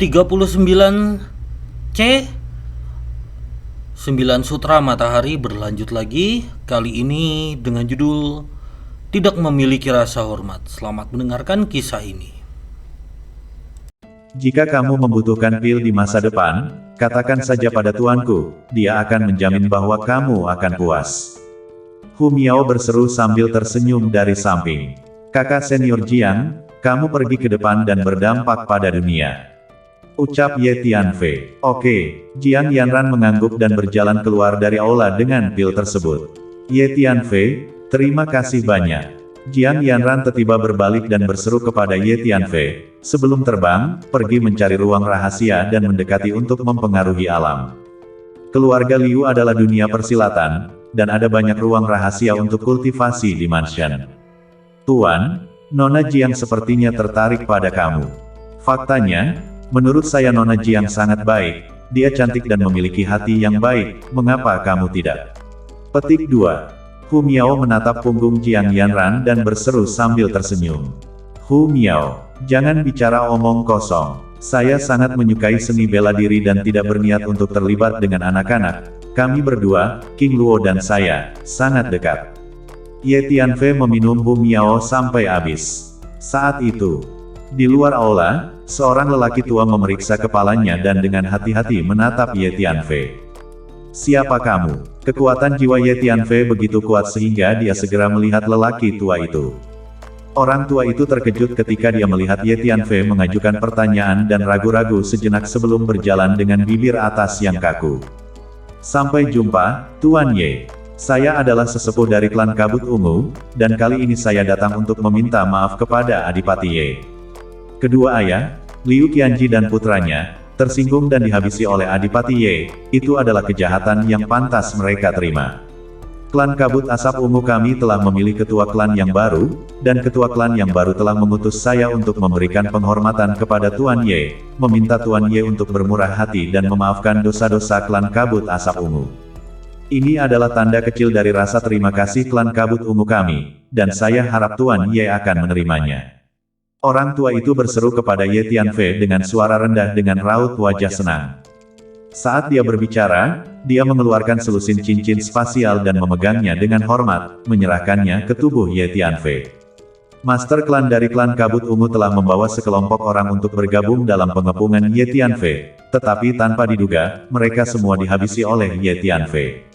39C 9 Sutra Matahari berlanjut lagi, kali ini dengan judul Tidak Memiliki Rasa Hormat. Selamat mendengarkan kisah ini. Jika kamu membutuhkan pil di masa depan, katakan saja pada tuanku, dia akan menjamin bahwa kamu akan puas. Hu Miao berseru sambil tersenyum dari samping. Kakak senior Jiang, kamu pergi ke depan dan berdampak pada dunia. Ucap Ye Tianfei. Oke, Jiang Yanran mengangguk dan berjalan keluar dari aula dengan pil tersebut. Ye Tianfei, terima kasih banyak. Jiang Yanran tiba-tiba berbalik dan berseru kepada Ye Tianfei, sebelum terbang, pergi mencari ruang rahasia dan mendekati untuk mempengaruhi alam. Keluarga Liu adalah dunia persilatan, dan ada banyak ruang rahasia untuk kultivasi di mansion. Tuan, Nona Jiang sepertinya tertarik pada kamu. Faktanya, menurut saya Nona Jiang sangat baik, dia cantik dan memiliki hati yang baik, mengapa kamu tidak? Petik 2. Hu Miao menatap punggung Jiang Yanran dan berseru sambil tersenyum. Hu Miao, jangan bicara omong kosong. Saya sangat menyukai seni bela diri dan tidak berniat untuk terlibat dengan anak-anak. Kami berdua, King Luo dan saya, sangat dekat. Ye Tianfei meminum Hu Miao sampai habis. Saat itu, di luar aula, seorang lelaki tua memeriksa kepalanya dan dengan hati-hati menatap Ye Tianfei. Siapa kamu? Kekuatan jiwa Ye Tianfei begitu kuat sehingga dia segera melihat lelaki tua itu. Orang tua itu terkejut ketika dia melihat Ye Tianfei mengajukan pertanyaan dan ragu-ragu sejenak sebelum berjalan dengan bibir atas yang kaku. Sampai jumpa, Tuan Ye. Saya adalah sesepuh dari klan Kabut Ungu, dan kali ini saya datang untuk meminta maaf kepada Adipati Ye. Kedua ayah, Liu Qianji dan putranya, tersinggung dan dihabisi oleh Adipati Ye, itu adalah kejahatan yang pantas mereka terima. Klan Kabut Asap Ungu kami telah memilih ketua klan yang baru, dan ketua klan yang baru telah mengutus saya untuk memberikan penghormatan kepada Tuan Ye, meminta Tuan Ye untuk bermurah hati dan memaafkan dosa-dosa klan Kabut Asap Ungu. Ini adalah tanda kecil dari rasa terima kasih klan Kabut Ungu kami, dan saya harap Tuan Ye akan menerimanya. Orang tua itu berseru kepada Ye Tianfei dengan suara rendah dengan raut wajah senang. Saat dia berbicara, dia mengeluarkan selusin cincin spasial dan memegangnya dengan hormat, menyerahkannya ke tubuh Ye Tianfei. Master klan dari klan Kabut Ungu telah membawa sekelompok orang untuk bergabung dalam pengepungan Ye Tianfei, tetapi tanpa diduga, mereka semua dihabisi oleh Ye Tianfei.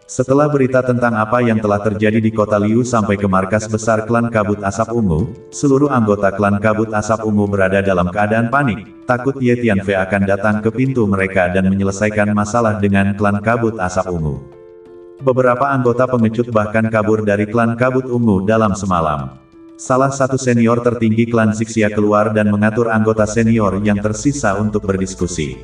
Setelah berita tentang apa yang telah terjadi di kota Liu sampai ke markas besar klan Kabut Asap Ungu, seluruh anggota klan Kabut Asap Ungu berada dalam keadaan panik, takut Ye Tianfei akan datang ke pintu mereka dan menyelesaikan masalah dengan klan Kabut Asap Ungu. Beberapa anggota pengecut bahkan kabur dari klan Kabut Ungu dalam semalam. Salah satu senior tertinggi klan Zixia keluar dan mengatur anggota senior yang tersisa untuk berdiskusi.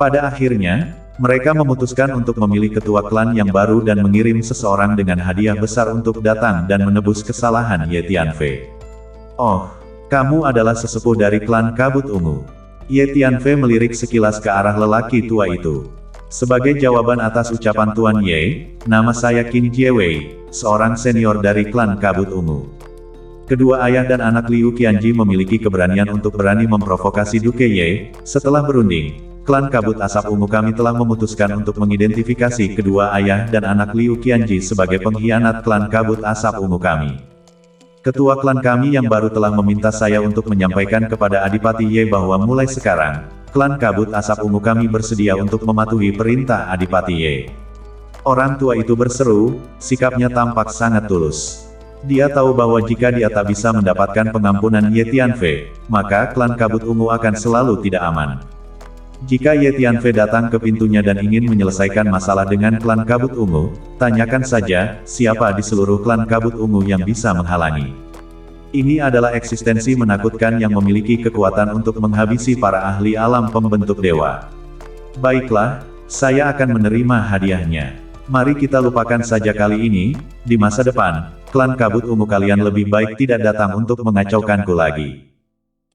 Pada akhirnya, mereka memutuskan untuk memilih ketua klan yang baru dan mengirim seseorang dengan hadiah besar untuk datang dan menebus kesalahan Ye Tianfei. Oh, kamu adalah sesepuh dari klan Kabut Ungu. Ye Tianfei melirik sekilas ke arah lelaki tua itu. Sebagai jawaban atas ucapan Tuan Ye, nama saya Qin Jiewei, seorang senior dari klan Kabut Ungu. Kedua ayah dan anak Liu Qianji memiliki keberanian untuk berani memprovokasi Duke Ye. Setelah berunding, klan Kabut Asap Ungu kami telah memutuskan untuk mengidentifikasi kedua ayah dan anak Liu Qianji sebagai pengkhianat klan Kabut Asap Ungu kami. Ketua klan kami yang baru telah meminta saya untuk menyampaikan kepada Adipati Ye bahwa mulai sekarang, klan Kabut Asap Ungu kami bersedia untuk mematuhi perintah Adipati Ye. Orang tua itu berseru, sikapnya tampak sangat tulus. Dia tahu bahwa jika dia tak bisa mendapatkan pengampunan Ye Tianfei, maka klan Kabut Ungu akan selalu tidak aman. Jika Ye Tianfei datang ke pintunya dan ingin menyelesaikan masalah dengan klan Kabut Ungu, tanyakan saja, siapa di seluruh klan Kabut Ungu yang bisa menghalangi. Ini adalah eksistensi menakutkan yang memiliki kekuatan untuk menghabisi para ahli alam pembentuk dewa. Baiklah, saya akan menerima hadiahnya. Mari kita lupakan saja kali ini, di masa depan, klan Kabut Ungu kalian lebih baik tidak datang untuk mengacaukanku lagi.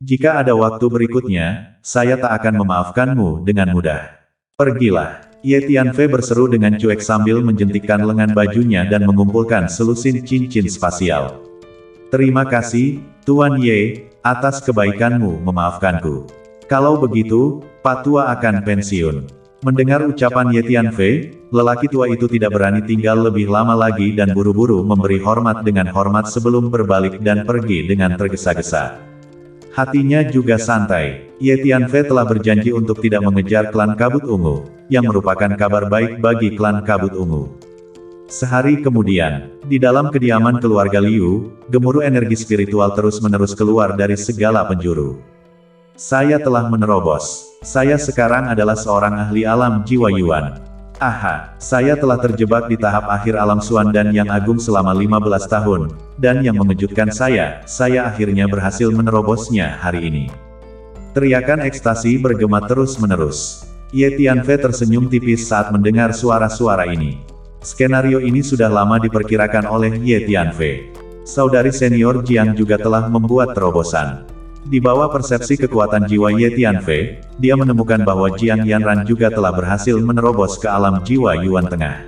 Jika ada waktu berikutnya, saya tak akan memaafkanmu dengan mudah. Pergilah. Ye Tianfei berseru dengan cuek sambil menjentikkan lengan bajunya dan mengumpulkan selusin cincin spasial. Terima kasih, Tuan Ye, atas kebaikanmu memaafkanku. Kalau begitu, Pak Tua akan pensiun. Mendengar ucapan Ye Tianfei, lelaki tua itu tidak berani tinggal lebih lama lagi dan buru-buru memberi hormat dengan hormat sebelum berbalik dan pergi dengan tergesa-gesa. Hatinya juga santai. Ye Tianfei telah berjanji untuk tidak mengejar klan Kabut Ungu, yang merupakan kabar baik bagi klan Kabut Ungu. Sehari kemudian, di dalam kediaman keluarga Liu, gemuruh energi spiritual terus-menerus keluar dari segala penjuru. Saya telah menerobos. Saya sekarang adalah seorang ahli alam jiwa Yuan. Aha, saya telah terjebak di tahap akhir alam Xuan dan Yang Agung selama 15 tahun. Dan yang mengejutkan saya akhirnya berhasil menerobosnya hari ini. Teriakan ekstasi bergema terus-menerus. Ye Tianfei tersenyum tipis saat mendengar suara-suara ini. Skenario ini sudah lama diperkirakan oleh Ye Tianfei. Saudari senior Jiang juga telah membuat terobosan. Di bawah persepsi kekuatan jiwa Ye Tianfei, dia menemukan bahwa Jiang Yanran juga telah berhasil menerobos ke alam jiwa Yuan Tengah.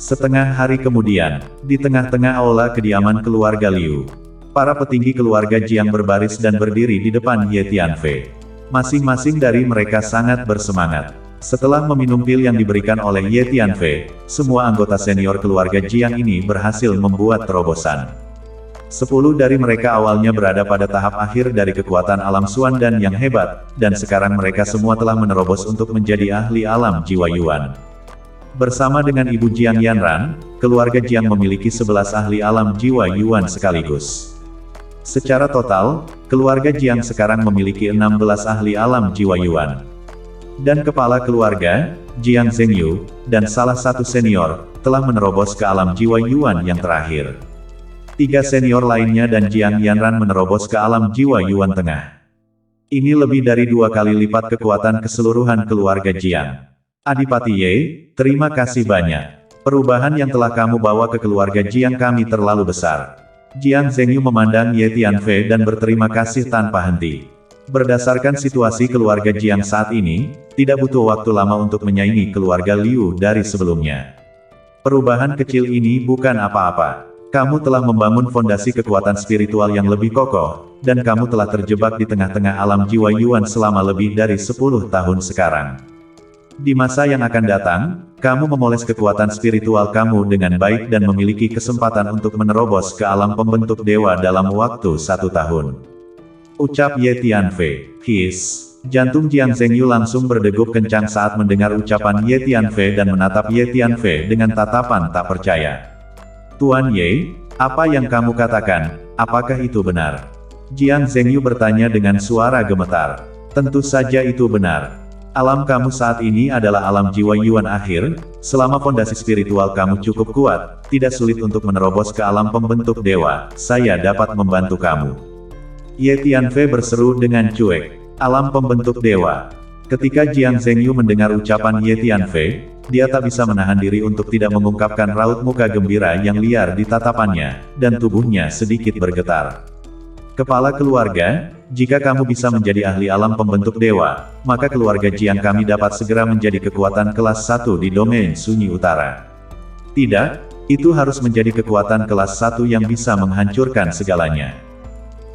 Setengah hari kemudian, di tengah-tengah aula kediaman keluarga Liu, para petinggi keluarga Jiang berbaris dan berdiri di depan Ye Tianfei. Masing-masing dari mereka sangat bersemangat. Setelah meminum pil yang diberikan oleh Ye Tianfei, semua anggota senior keluarga Jiang ini berhasil membuat terobosan. 10 dari mereka awalnya berada pada tahap akhir dari kekuatan alam Xuan dan yang hebat, dan sekarang mereka semua telah menerobos untuk menjadi ahli alam jiwa Yuan. Bersama dengan Ibu Jiang Yanran, keluarga Jiang memiliki 11 ahli alam jiwa Yuan sekaligus. Secara total, keluarga Jiang sekarang memiliki 16 ahli alam jiwa Yuan. Dan kepala keluarga, Jiang Zhengyu, dan salah satu senior, telah menerobos ke alam jiwa Yuan yang terakhir. 3 senior lainnya dan Jiang Yanran menerobos ke alam jiwa Yuan Tengah. Ini lebih dari 2 kali lipat kekuatan keseluruhan keluarga Jiang. Adipati Ye, terima kasih banyak. Perubahan yang telah kamu bawa ke keluarga Jiang kami terlalu besar. Jiang Zhengyu memandang Ye Tianfei dan berterima kasih tanpa henti. Berdasarkan situasi keluarga Jiang saat ini, tidak butuh waktu lama untuk menyaingi keluarga Liu dari sebelumnya. Perubahan kecil ini bukan apa-apa. Kamu telah membangun fondasi kekuatan spiritual yang lebih kokoh, dan kamu telah terjebak di tengah-tengah alam jiwa Yuan selama lebih dari 10 tahun sekarang. Di masa yang akan datang, kamu memoles kekuatan spiritual kamu dengan baik dan memiliki kesempatan untuk menerobos ke alam pembentuk dewa dalam waktu 1 tahun. Ucap Ye Tianfei. His. Jantung Jiang Zhengyu langsung berdegup kencang saat mendengar ucapan Ye Tianfei dan menatap Ye Tianfei dengan tatapan tak percaya. Tuan Ye, apa yang kamu katakan, apakah itu benar? Jiang Zhengyu bertanya dengan suara gemetar. Tentu saja itu benar. Alam kamu saat ini adalah alam jiwa Yuan akhir, selama fondasi spiritual kamu cukup kuat, tidak sulit untuk menerobos ke alam pembentuk dewa, saya dapat membantu kamu. Ye Tianfei berseru dengan cuek. Alam pembentuk dewa. Ketika Jiang Zhengyu mendengar ucapan Ye Tianfei, dia tak bisa menahan diri untuk tidak mengungkapkan raut muka gembira yang liar di tatapannya, dan tubuhnya sedikit bergetar. Kepala keluarga, jika kamu bisa menjadi ahli alam pembentuk dewa, maka keluarga Jiang kami dapat segera menjadi kekuatan kelas 1 di domain Sunyi Utara. Tidak, itu harus menjadi kekuatan kelas 1 yang bisa menghancurkan segalanya.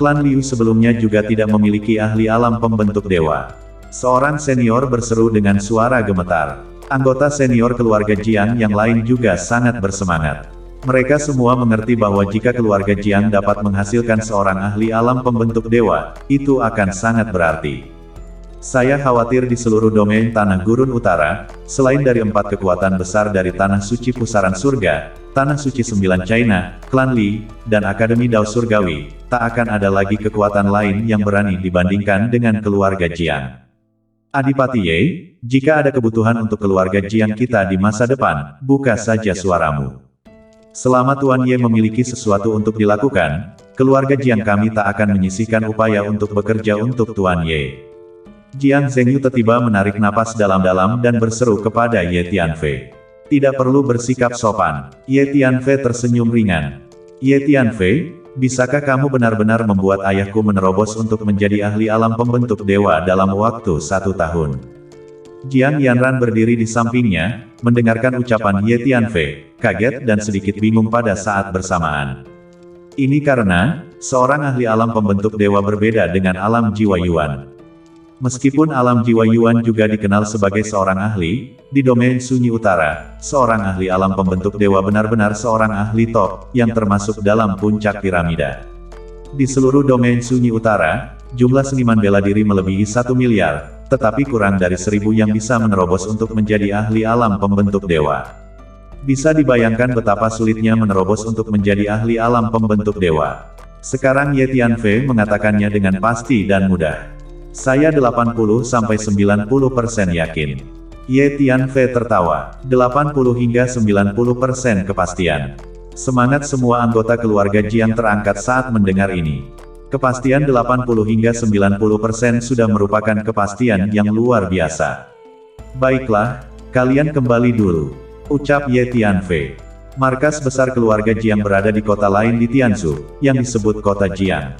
Klan Liu sebelumnya juga tidak memiliki ahli alam pembentuk dewa. Seorang senior berseru dengan suara gemetar. Anggota senior keluarga Jiang yang lain juga sangat bersemangat. Mereka semua mengerti bahwa jika keluarga Jiang dapat menghasilkan seorang ahli alam pembentuk dewa, itu akan sangat berarti. Saya khawatir di seluruh domain Tanah Gurun Utara, selain dari 4 kekuatan besar dari Tanah Suci Pusaran Surga, Tanah Suci 9 China, Klan Li, dan Akademi Dao Surgawi, tak akan ada lagi kekuatan lain yang berani dibandingkan dengan keluarga Jiang. Adipati Ye, jika ada kebutuhan untuk keluarga Jiang kita di masa depan, buka saja suaramu. Selama Tuan Ye memiliki sesuatu untuk dilakukan, keluarga Jiang kami tak akan menyisihkan upaya untuk bekerja untuk Tuan Ye. Jiang Zhengyu tiba-tiba menarik napas dalam-dalam dan berseru kepada Ye Tianfei. Tidak perlu bersikap sopan. Ye Tianfei tersenyum ringan. Ye Tianfei, bisakah kamu benar-benar membuat ayahku menerobos untuk menjadi ahli alam pembentuk dewa dalam waktu 1 tahun? Jiang Yanran berdiri di sampingnya, mendengarkan ucapan Ye Tianfei, kaget dan sedikit bingung pada saat bersamaan. Ini karena, seorang ahli alam pembentuk dewa berbeda dengan alam jiwa Yuan. Meskipun alam jiwa Yuan juga dikenal sebagai seorang ahli, di domain sunyi utara, seorang ahli alam pembentuk dewa benar-benar seorang ahli top, yang termasuk dalam puncak piramida. Di seluruh domain sunyi utara, jumlah seniman bela diri melebihi 1 miliar, tetapi kurang dari 1000 yang bisa menerobos untuk menjadi ahli alam pembentuk dewa. Bisa dibayangkan betapa sulitnya menerobos untuk menjadi ahli alam pembentuk dewa. Sekarang Ye Tianfei mengatakannya dengan pasti dan mudah. Saya 80-90% yakin. Ye Tianfei tertawa. 80 hingga 90% kepastian. Semangat semua anggota keluarga Jiang terangkat saat mendengar ini. Kepastian 80 hingga 90% sudah merupakan kepastian yang luar biasa. Baiklah, kalian kembali dulu, ucap Ye Tianfei. Markas besar keluarga Jiang berada di kota lain di Tianzhu, yang disebut kota Jiang.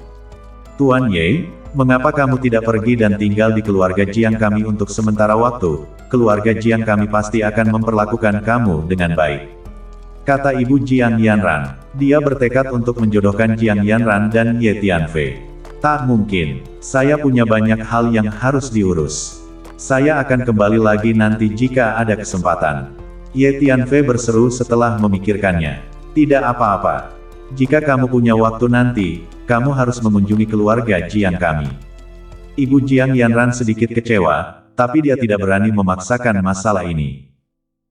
Tuan Ye, mengapa kamu tidak pergi dan tinggal di keluarga Jiang kami untuk sementara waktu? Keluarga Jiang kami pasti akan memperlakukan kamu dengan baik, kata ibu Jiang Yanran. Dia bertekad untuk menjodohkan Jiang Yanran dan Ye Tianfei. Tak mungkin, saya punya banyak hal yang harus diurus. Saya akan kembali lagi nanti jika ada kesempatan. Ye Tianfei berseru setelah memikirkannya. Tidak apa-apa. Jika kamu punya waktu nanti, kamu harus mengunjungi keluarga Jiang kami. Ibu Jiang Yanran sedikit kecewa, tapi dia tidak berani memaksakan masalah ini.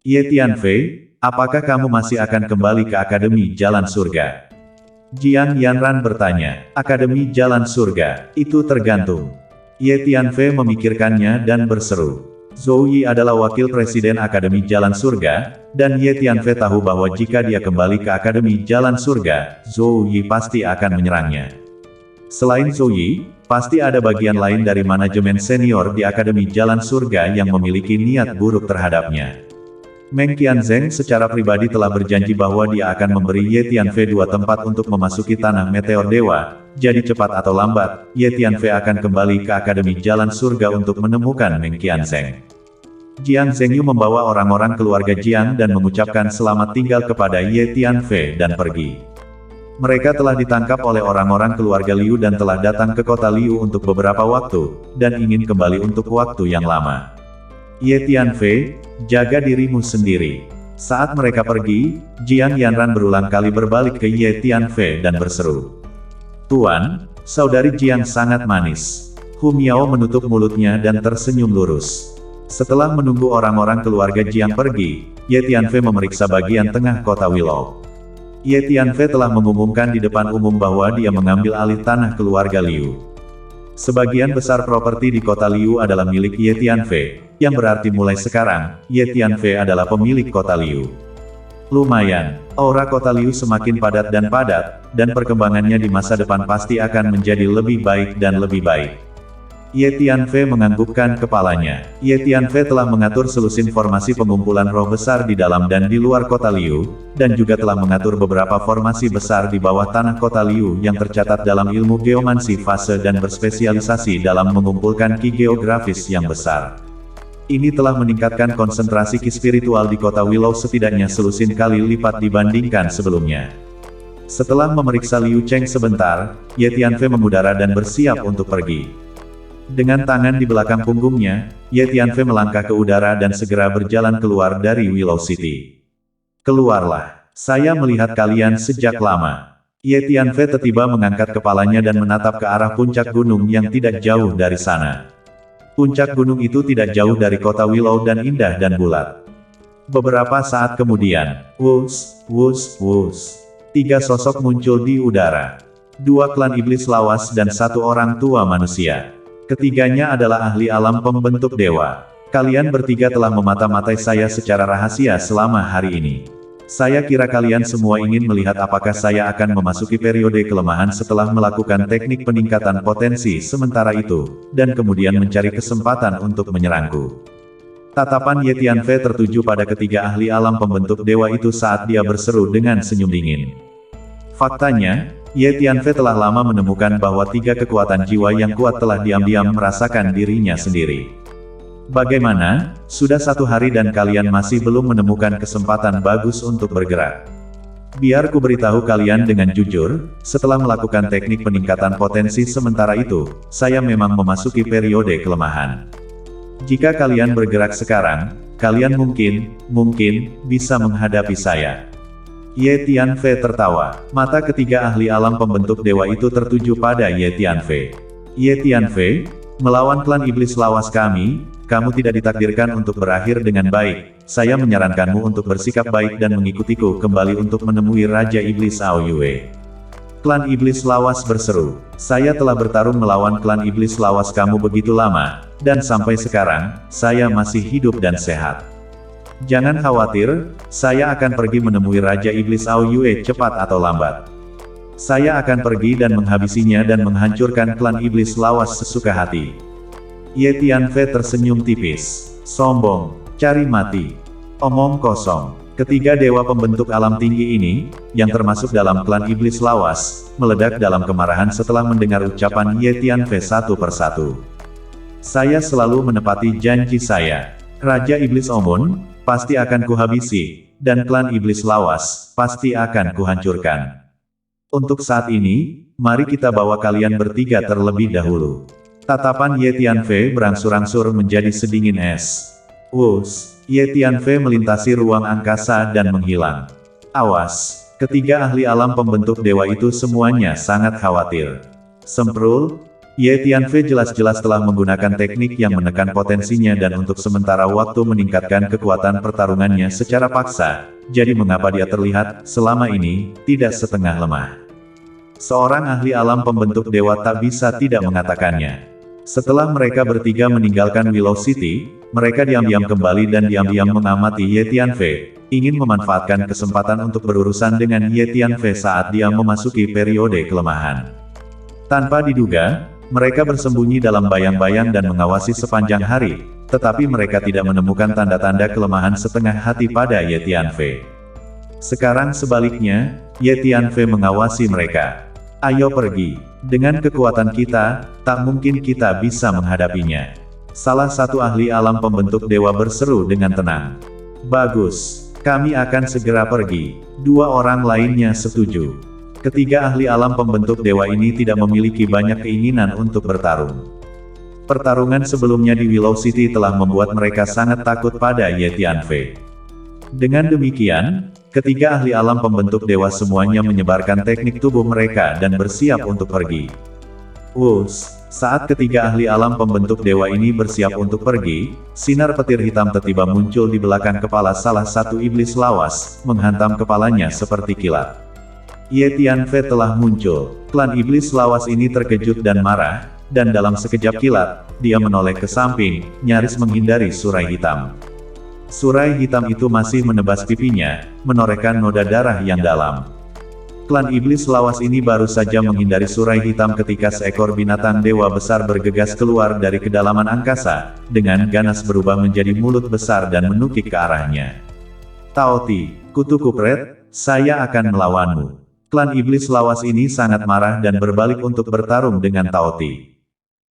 Ye Tianfei, apakah kamu masih akan kembali ke Akademi Jalan Surga? Jiang Yanran bertanya. Akademi Jalan Surga, itu tergantung. Ye Tianfei memikirkannya dan berseru. Zhou Yi adalah wakil presiden Akademi Jalan Surga, dan Ye Tianfei tahu bahwa jika dia kembali ke Akademi Jalan Surga, Zhou Yi pasti akan menyerangnya. Selain Zhou Yi, pasti ada bagian lain dari manajemen senior di Akademi Jalan Surga yang memiliki niat buruk terhadapnya. Meng Qianzheng secara pribadi telah berjanji bahwa dia akan memberi Ye Tianfei 2 tempat untuk memasuki tanah meteor dewa, jadi cepat atau lambat, Ye Tianfei akan kembali ke Akademi Jalan Surga untuk menemukan Meng Qianzheng. Jiang Zhengyu membawa orang-orang keluarga Jiang dan mengucapkan selamat tinggal kepada Ye Tianfei dan pergi. Mereka telah ditangkap oleh orang-orang keluarga Liu dan telah datang ke kota Liu untuk beberapa waktu, dan ingin kembali untuk waktu yang lama. Ye Tianfei, jaga dirimu sendiri. Saat mereka pergi, Jiang Yanran berulang kali berbalik ke Ye Tianfei dan berseru. Tuan, saudari Jiang sangat manis. Hu Miao menutup mulutnya dan tersenyum lurus. Setelah menunggu orang-orang keluarga Jiang pergi, Ye Tianfei memeriksa bagian tengah kota Willow. Ye Tianfei telah mengumumkan di depan umum bahwa dia mengambil alih tanah keluarga Liu. Sebagian besar properti di kota Liu adalah milik Ye Tianfei, yang berarti mulai sekarang, Ye Tianfei adalah pemilik kota Liu. Lumayan, aura kota Liu semakin padat, dan perkembangannya di masa depan pasti akan menjadi lebih baik dan lebih baik. Ye Tianfei menganggukkan kepalanya. Ye Tianfei telah mengatur selusin formasi pengumpulan roh besar di dalam dan di luar kota Liu, dan juga telah mengatur beberapa formasi besar di bawah tanah kota Liu yang tercatat dalam ilmu geomansi fase dan berspesialisasi dalam mengumpulkan ki geografis yang besar. Ini telah meningkatkan konsentrasi ki spiritual di kota Willow setidaknya selusin kali lipat dibandingkan sebelumnya. Setelah memeriksa Liu Cheng sebentar, Ye Tianfei mengudara dan bersiap untuk pergi. Dengan tangan di belakang punggungnya, Ye Tianfei melangkah ke udara dan segera berjalan keluar dari Willow City. Keluarlah, saya melihat kalian sejak lama. Ye Tianfei tiba-tiba mengangkat kepalanya dan menatap ke arah puncak gunung yang tidak jauh dari sana. Puncak gunung itu tidak jauh dari kota Willow dan indah dan bulat. Beberapa saat kemudian, wush, wush, wush. 3 sosok muncul di udara. 2 klan iblis lawas dan 1 orang tua manusia. Ketiganya adalah ahli alam pembentuk dewa. Kalian bertiga telah memata-matai saya secara rahasia selama hari ini. Saya kira kalian semua ingin melihat apakah saya akan memasuki periode kelemahan setelah melakukan teknik peningkatan potensi sementara itu, dan kemudian mencari kesempatan untuk menyerangku. Tatapan Ye Tianfei tertuju pada ketiga ahli alam pembentuk dewa itu saat dia berseru dengan senyum dingin. Faktanya, Ye Tianfei telah lama menemukan bahwa 3 kekuatan jiwa yang kuat telah diam-diam merasakan dirinya sendiri. Bagaimana, sudah 1 hari dan kalian masih belum menemukan kesempatan bagus untuk bergerak? Biar ku beritahu kalian dengan jujur, setelah melakukan teknik peningkatan potensi sementara itu, saya memang memasuki periode kelemahan. Jika kalian bergerak sekarang, kalian mungkin bisa menghadapi saya. Ye Tianfei tertawa. Mata ketiga ahli alam pembentuk dewa itu tertuju pada Ye Tianfei. Ye Tianfei, melawan klan iblis lawas kami, kamu tidak ditakdirkan untuk berakhir dengan baik. Saya menyarankanmu untuk bersikap baik dan mengikutiku kembali untuk menemui Raja Iblis Ao Yue. Klan iblis lawas berseru. Saya telah bertarung melawan klan iblis lawas kamu begitu lama, dan sampai sekarang, saya masih hidup dan sehat. Jangan khawatir, saya akan pergi menemui Raja Iblis Ao Yue cepat atau lambat. Saya akan pergi dan menghabisinya dan menghancurkan klan iblis lawas sesuka hati. Ye Tianfei tersenyum tipis. Sombong, cari mati. Omong kosong. Ketiga dewa pembentuk alam tinggi ini, yang termasuk dalam klan iblis lawas, meledak dalam kemarahan setelah mendengar ucapan Ye Tianfei satu persatu. Saya selalu menepati janji saya. Raja Iblis Omun, pasti akan kuhabisi, dan klan iblis lawas, pasti akan kuhancurkan. Untuk saat ini, mari kita bawa kalian bertiga terlebih dahulu. Tatapan Ye Tianfei berangsur-angsur menjadi sedingin es. Wus, Ye Tianfei melintasi ruang angkasa dan menghilang. Awas, ketiga ahli alam pembentuk dewa itu semuanya sangat khawatir. Semprul, Ye Tianfei jelas-jelas telah menggunakan teknik yang menekan potensinya dan untuk sementara waktu meningkatkan kekuatan pertarungannya secara paksa, jadi mengapa dia terlihat, selama ini, tidak setengah lemah. Seorang ahli alam pembentuk dewa tak bisa tidak mengatakannya. Setelah mereka bertiga meninggalkan Willow City, mereka diam-diam kembali dan diam-diam mengamati Ye Tianfei, ingin memanfaatkan kesempatan untuk berurusan dengan Ye Tianfei saat dia memasuki periode kelemahan. Tanpa diduga, mereka bersembunyi dalam bayang-bayang dan mengawasi sepanjang hari, tetapi mereka tidak menemukan tanda-tanda kelemahan setengah hati pada Ye Tianfei. Sekarang sebaliknya, Ye Tianfei mengawasi mereka. Ayo pergi. Dengan kekuatan kita, tak mungkin kita bisa menghadapinya. Salah satu ahli alam pembentuk dewa berseru dengan tenang. Bagus, kami akan segera pergi. Dua orang lainnya setuju. Ketiga ahli alam pembentuk dewa ini tidak memiliki banyak keinginan untuk bertarung. Pertarungan sebelumnya di Willow City telah membuat mereka sangat takut pada Ye Tianfei. Dengan demikian, ketiga ahli alam pembentuk dewa semuanya menyebarkan teknik tubuh mereka dan bersiap untuk pergi. Wus, saat ketiga ahli alam pembentuk dewa ini bersiap untuk pergi, sinar petir hitam tiba-tiba muncul di belakang kepala salah satu iblis lawas, menghantam kepalanya seperti kilat. Ye Tianfei telah muncul. Klan iblis lawas ini terkejut dan marah, dan dalam sekejap kilat, dia menoleh ke samping, nyaris menghindari surai hitam. Surai hitam itu masih menebas pipinya, menorehkan noda darah yang dalam. Klan iblis lawas ini baru saja menghindari surai hitam ketika seekor binatang dewa besar bergegas keluar dari kedalaman angkasa, dengan ganas berubah menjadi mulut besar dan menukik ke arahnya. Taoti, kutu kupret, saya akan melawanmu. Klan iblis lawas ini sangat marah dan berbalik untuk bertarung dengan Taoti.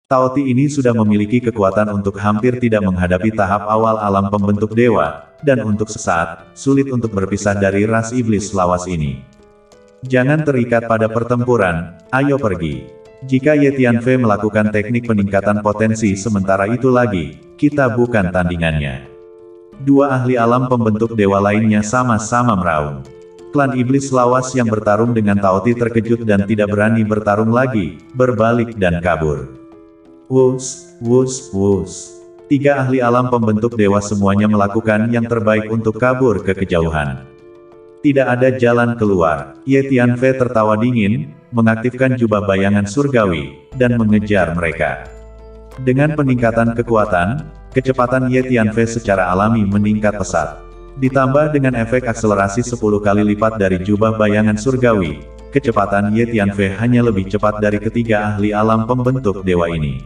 Taoti ini sudah memiliki kekuatan untuk hampir tidak menghadapi tahap awal alam pembentuk dewa, dan untuk sesaat, sulit untuk berpisah dari ras iblis lawas ini. Jangan terikat pada pertempuran, ayo pergi. Jika Ye Tianfei melakukan teknik peningkatan potensi sementara itu lagi, kita bukan tandingannya. Dua ahli alam pembentuk dewa lainnya sama-sama meraung. Klan iblis lawas yang bertarung dengan Taoti terkejut dan tidak berani bertarung lagi, berbalik dan kabur. Wus, wus, wus. Tiga ahli alam pembentuk dewa semuanya melakukan yang terbaik untuk kabur ke kejauhan. Tidak ada jalan keluar. Ye Tianfei tertawa dingin, mengaktifkan jubah bayangan surgawi, dan mengejar mereka. Dengan peningkatan kekuatan, kecepatan Ye Tianfei secara alami meningkat pesat. Ditambah dengan efek akselerasi 10 kali lipat dari jubah bayangan surgawi, kecepatan Ye Tianfei hanya lebih cepat dari ketiga ahli alam pembentuk dewa ini.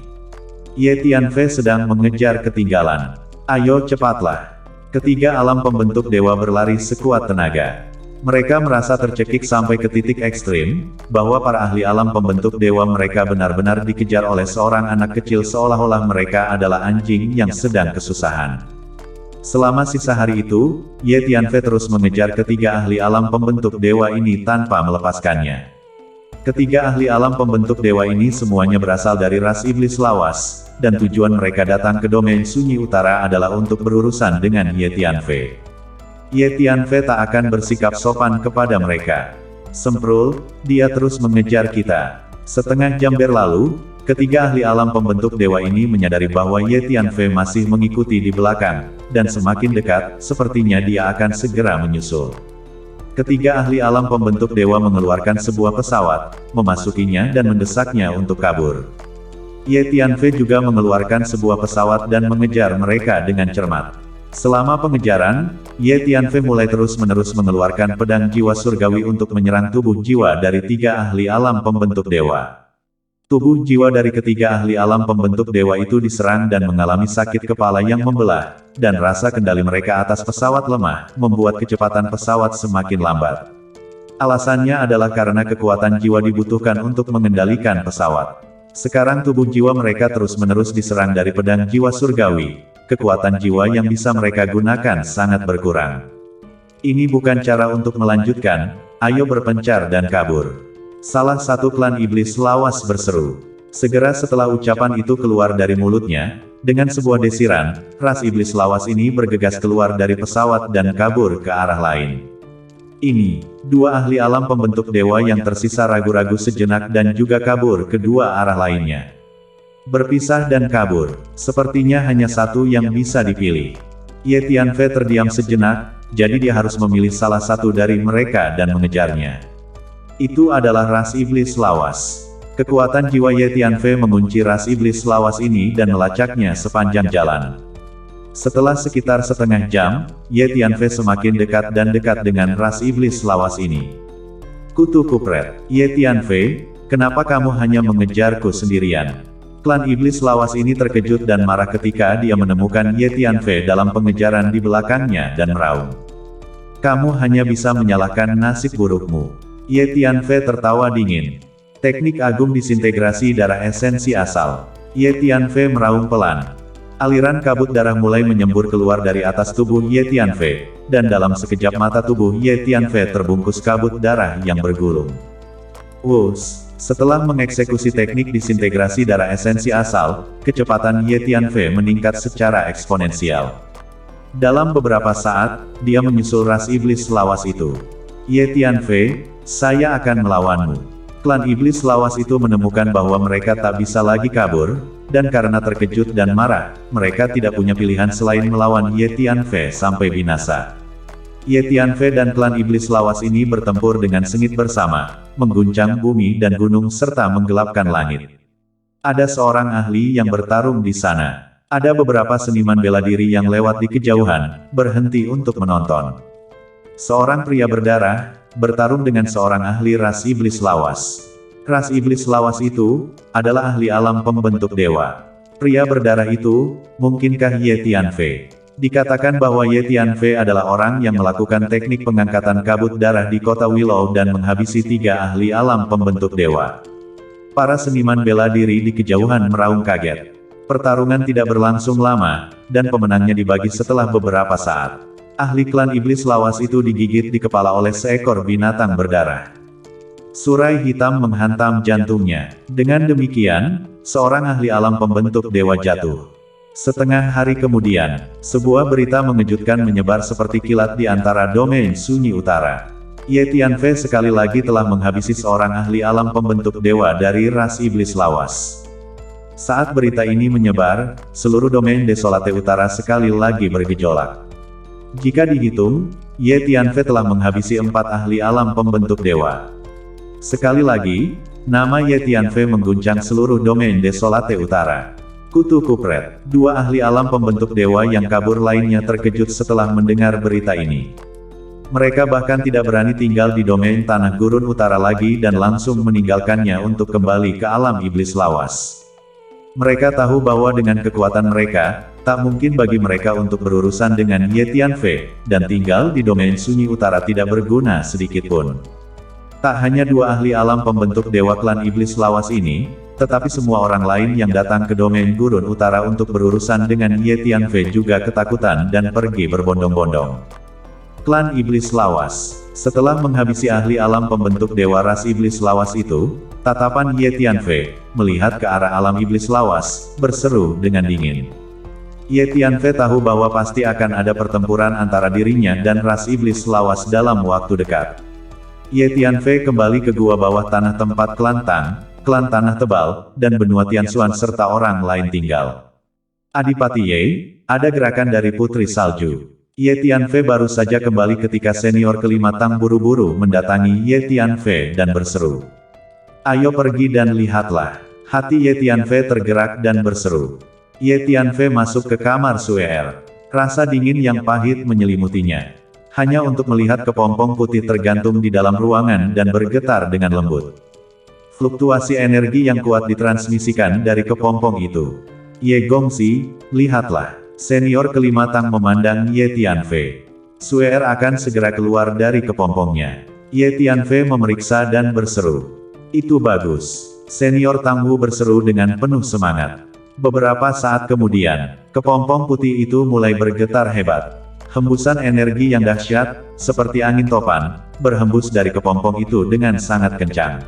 Ye Tianfei sedang mengejar ketinggalan. Ayo cepatlah. Ketiga alam pembentuk dewa berlari sekuat tenaga. Mereka merasa tercekik sampai ke titik ekstrim, bahwa para ahli alam pembentuk dewa mereka benar-benar dikejar oleh seorang anak kecil seolah-olah mereka adalah anjing yang sedang kesusahan. Selama sisa hari itu, Ye Tianfei terus mengejar ketiga ahli alam pembentuk dewa ini tanpa melepaskannya. Ketiga ahli alam pembentuk dewa ini semuanya berasal dari ras iblis lawas, dan tujuan mereka datang ke domain sunyi utara adalah untuk berurusan dengan Ye Tianfei. Ye Tianfei tak akan bersikap sopan kepada mereka. Semprul, dia terus mengejar kita. Setengah jam berlalu, ketiga ahli alam pembentuk dewa ini menyadari bahwa Ye Tianfei masih mengikuti di belakang, dan semakin dekat, sepertinya dia akan segera menyusul. Ketiga ahli alam pembentuk dewa mengeluarkan sebuah pesawat, memasukinya dan mendesaknya untuk kabur. Ye Tianfei juga mengeluarkan sebuah pesawat dan mengejar mereka dengan cermat. Selama pengejaran, Ye Tianfei mulai terus-menerus mengeluarkan pedang jiwa surgawi untuk menyerang tubuh jiwa dari tiga ahli alam pembentuk dewa. Tubuh jiwa dari ketiga ahli alam pembentuk dewa itu diserang dan mengalami sakit kepala yang membelah, dan rasa kendali mereka atas pesawat lemah, membuat kecepatan pesawat semakin lambat. Alasannya adalah karena kekuatan jiwa dibutuhkan untuk mengendalikan pesawat. Sekarang tubuh jiwa mereka terus-menerus diserang dari pedang jiwa surgawi. Kekuatan jiwa yang bisa mereka gunakan sangat berkurang. Ini bukan cara untuk melanjutkan, ayo berpencar dan kabur. Salah satu klan iblis lawas berseru. Segera setelah ucapan itu keluar dari mulutnya, dengan sebuah desiran, ras iblis lawas ini bergegas keluar dari pesawat dan kabur ke arah lain. Ini, dua ahli alam pembentuk dewa yang tersisa ragu-ragu sejenak dan juga kabur ke dua arah lainnya. Berpisah dan kabur, sepertinya hanya satu yang bisa dipilih. Ye Tianfei terdiam sejenak, jadi dia harus memilih salah satu dari mereka dan mengejarnya. Itu adalah ras iblis lawas. Kekuatan jiwa Ye Tianfei mengunci ras iblis lawas ini dan melacaknya sepanjang jalan. Setelah sekitar setengah jam, Ye Tianfei semakin dekat dan dekat dengan ras iblis lawas ini. Kutu kupret, Ye Tianfei, kenapa kamu hanya mengejarku sendirian? Klan iblis lawas ini terkejut dan marah ketika dia menemukan Ye Tianfei dalam pengejaran di belakangnya dan meraung. Kamu hanya bisa menyalahkan nasib burukmu. Ye Tianfei tertawa dingin. Teknik agung disintegrasi darah esensi asal. Ye Tianfei meraung pelan. Aliran kabut darah mulai menyembur keluar dari atas tubuh Ye Tianfei, dan dalam sekejap mata tubuh Ye Tianfei terbungkus kabut darah yang bergulung. Wus, setelah mengeksekusi teknik disintegrasi darah esensi asal, kecepatan Ye Tianfei meningkat secara eksponensial. Dalam beberapa saat, dia menyusul ras iblis lawas itu. Ye Tianfei, saya akan melawanmu. Klan iblis lawas itu menemukan bahwa mereka tak bisa lagi kabur, dan karena terkejut dan marah, mereka tidak punya pilihan selain melawan Ye Tianfei sampai binasa. Ye Tianfei dan klan iblis lawas ini bertempur dengan sengit bersama, mengguncang bumi dan gunung serta menggelapkan langit. Ada seorang ahli yang bertarung di sana. Ada beberapa seniman bela diri yang lewat di kejauhan, berhenti untuk menonton. Seorang pria berdarah, bertarung dengan seorang ahli ras iblis lawas. Ras iblis lawas itu, adalah ahli alam pembentuk dewa. Pria berdarah itu, mungkinkah Ye Tianfei? Dikatakan bahwa Ye Tianfei adalah orang yang melakukan teknik pengangkatan kabut darah di kota Willow dan menghabisi tiga ahli alam pembentuk dewa. Para seniman bela diri di kejauhan meraung kaget. Pertarungan tidak berlangsung lama, dan pemenangnya dibagi setelah beberapa saat. Ahli klan iblis lawas itu digigit di kepala oleh seekor binatang berdarah. Surai hitam menghantam jantungnya. Dengan demikian, seorang ahli alam pembentuk dewa jatuh. Setengah hari kemudian, sebuah berita mengejutkan menyebar seperti kilat di antara domain sunyi utara. Ye Tianfei sekali lagi telah menghabisi seorang ahli alam pembentuk dewa dari ras iblis lawas. Saat berita ini menyebar, seluruh domain Desolate Utara sekali lagi bergejolak. Jika dihitung, Ye Tianfei telah menghabisi 4 ahli alam pembentuk dewa. Sekali lagi, nama Ye Tianfei mengguncang seluruh domain Desolate Utara. Kutu kupret, 2 ahli alam pembentuk dewa yang kabur lainnya terkejut setelah mendengar berita ini. Mereka bahkan tidak berani tinggal di domain Tanah Gurun Utara lagi dan langsung meninggalkannya untuk kembali ke alam iblis lawas. Mereka tahu bahwa dengan kekuatan mereka, tak mungkin bagi mereka untuk berurusan dengan Ye Tianfei, dan tinggal di domain sunyi utara tidak berguna sedikitpun. Tak hanya 2 ahli alam pembentuk dewa klan iblis lawas ini, Tetapi semua orang lain yang datang ke domain gurun utara untuk berurusan dengan Ye Tianfei juga ketakutan dan pergi berbondong-bondong. Klan Iblis Lawas. Setelah menghabisi ahli alam pembentuk dewa ras Iblis Lawas itu, tatapan Ye Tianfei, melihat ke arah alam Iblis Lawas, berseru dengan dingin. Ye Tianfei tahu bahwa pasti akan ada pertempuran antara dirinya dan ras Iblis Lawas dalam waktu dekat. Ye Tianfei kembali ke gua bawah tanah tempat klan Tang, klan Tanah Tebal, dan benua Tianxuan serta orang lain tinggal. Adipati Ye, ada gerakan dari Putri Salju. Ye Tianfei baru saja kembali ketika senior kelima Tang buru-buru mendatangi Ye Tianfei dan berseru. Ayo pergi dan lihatlah. Hati Ye Tianfei tergerak dan berseru. Ye Tianfei masuk ke kamar Suer. Rasa dingin yang pahit menyelimutinya. Hanya untuk melihat kepompong putih tergantung di dalam ruangan dan bergetar dengan lembut. Fluktuasi energi yang kuat ditransmisikan dari kepompong itu. Ye Gongxi, lihatlah. Senior kelima Tang memandang Ye Tianfei. Suer akan segera keluar dari kepompongnya. Ye Tianfei memeriksa dan berseru. Itu bagus. Senior Tang Wu berseru dengan penuh semangat. Beberapa saat kemudian, kepompong putih itu mulai bergetar hebat. Hembusan energi yang dahsyat, seperti angin topan, berhembus dari kepompong itu dengan sangat kencang.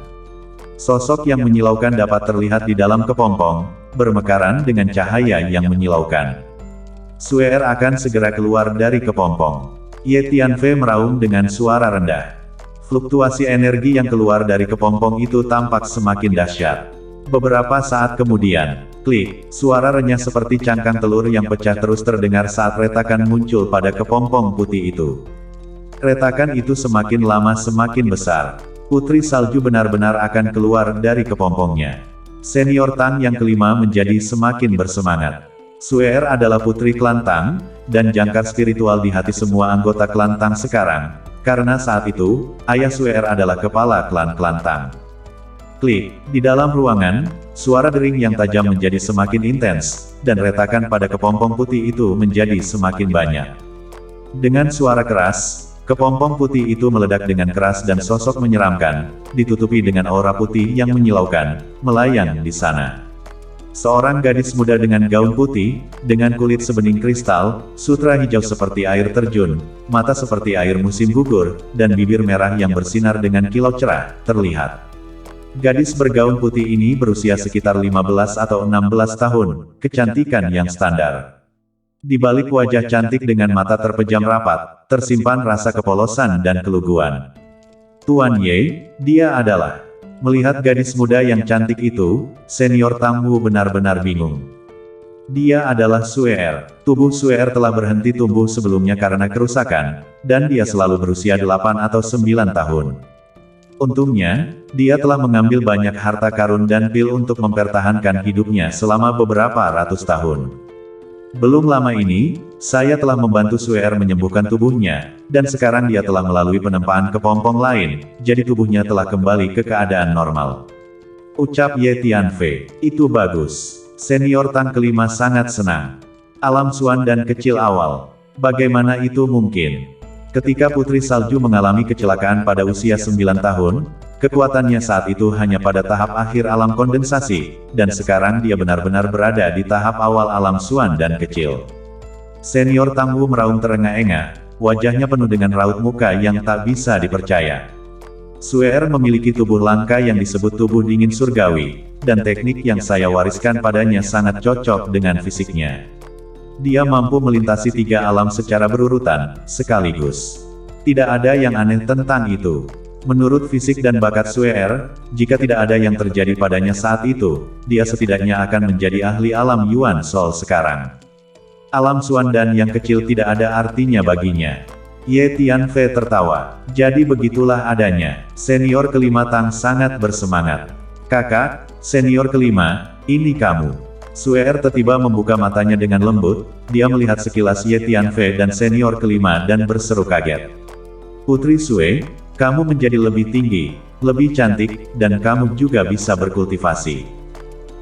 Sosok yang menyilaukan dapat terlihat di dalam kepompong, bermekaran dengan cahaya yang menyilaukan. Suer akan segera keluar dari kepompong. Ye Tianfei meraung dengan suara rendah. Fluktuasi energi yang keluar dari kepompong itu tampak semakin dahsyat. Beberapa saat kemudian, klik, suara renyah seperti cangkang telur yang pecah terus terdengar saat retakan muncul pada kepompong putih itu. Retakan itu semakin lama semakin besar. Putri Salju benar-benar akan keluar dari kepompongnya. Senior Tang yang kelima menjadi semakin bersemangat. Suer adalah putri klan Tang, dan jangkar spiritual di hati semua anggota klan Tang sekarang, karena saat itu, ayah Suer adalah kepala klan Tang. Klik, di dalam ruangan, suara dering yang tajam menjadi semakin intens, dan retakan pada kepompong putih itu menjadi semakin banyak. Dengan suara keras, kepompong putih itu meledak dengan keras dan sosok menyeramkan, ditutupi dengan aura putih yang menyilaukan, melayang di sana. Seorang gadis muda dengan gaun putih, dengan kulit sebening kristal, sutra hijau seperti air terjun, mata seperti air musim gugur, dan bibir merah yang bersinar dengan kilau cerah, terlihat. Gadis bergaun putih ini berusia sekitar 15 atau 16 tahun, kecantikan yang standar. Di balik wajah cantik dengan mata terpejam rapat, tersimpan rasa kepolosan dan keluguan. Tuan Ye, dia adalah. Melihat gadis muda yang cantik itu, senior Tang Wu benar-benar bingung. Dia adalah Suer. Tubuh Suer telah berhenti tumbuh sebelumnya karena kerusakan, dan dia selalu berusia 8 atau 9 tahun. Untungnya, dia telah mengambil banyak harta karun dan pil untuk mempertahankan hidupnya selama beberapa ratus tahun. Belum lama ini, saya telah membantu Suer menyembuhkan tubuhnya, dan sekarang dia telah melalui penempaan kepompong lain, jadi tubuhnya telah kembali ke keadaan normal. Ucap Ye Tianfei, itu bagus. Senior Tang kelima sangat senang. Alam Suan dan kecil awal. Bagaimana itu mungkin? Ketika Putri Salju mengalami kecelakaan pada usia 9 tahun, kekuatannya saat itu hanya pada tahap akhir alam kondensasi, dan sekarang dia benar-benar berada di tahap awal alam Suan dan kecil. Senior Tang Wu meraung terengah-engah, wajahnya penuh dengan raut muka yang tak bisa dipercaya. Suer memiliki tubuh langka yang disebut tubuh dingin surgawi, dan teknik yang saya wariskan padanya sangat cocok dengan fisiknya. Dia mampu melintasi 3 alam secara berurutan, sekaligus. Tidak ada yang aneh tentang itu. Menurut fisik dan bakat Suer, jika tidak ada yang terjadi padanya saat itu, dia setidaknya akan menjadi ahli alam Yuan Sol sekarang. Alam Suan dan yang kecil tidak ada artinya baginya. Ye Tianfei tertawa. Jadi begitulah adanya. Senior kelima Tang sangat bersemangat. Kakak, senior kelima, ini kamu. Suer tiba-tiba membuka matanya dengan lembut, dia melihat sekilas Ye Tianfei dan senior kelima dan berseru kaget. Putri Sue, kamu menjadi lebih tinggi, lebih cantik, dan kamu juga bisa berkultivasi.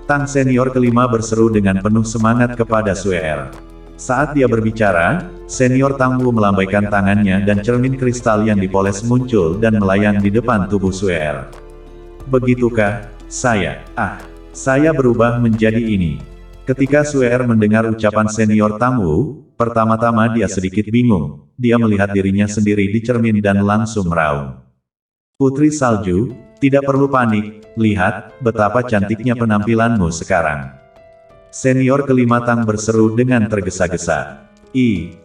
Tang senior kelima berseru dengan penuh semangat kepada Suer. Saat dia berbicara, senior Tang Wu melambaikan tangannya dan cermin kristal yang dipoles muncul dan melayang di depan tubuh Suer. Begitukah, saya? Saya berubah menjadi ini. Ketika Suer mendengar ucapan senior tamu, pertama-tama dia sedikit bingung. Dia melihat dirinya sendiri di cermin dan langsung meraung. Putri Salju, tidak perlu panik, lihat betapa cantiknya penampilanmu sekarang. Senior kelima Tang berseru dengan tergesa-gesa.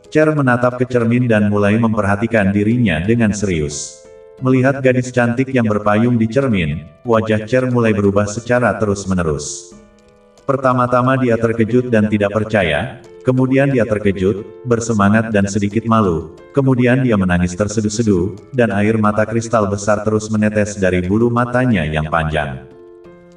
Cher menatap ke cermin dan mulai memperhatikan dirinya dengan serius. Melihat gadis cantik yang berpayung di cermin, wajah Cher mulai berubah secara terus-menerus. Pertama-tama dia terkejut dan tidak percaya, kemudian dia terkejut, bersemangat dan sedikit malu, kemudian dia menangis terseduh-seduh, dan air mata kristal besar terus menetes dari bulu matanya yang panjang.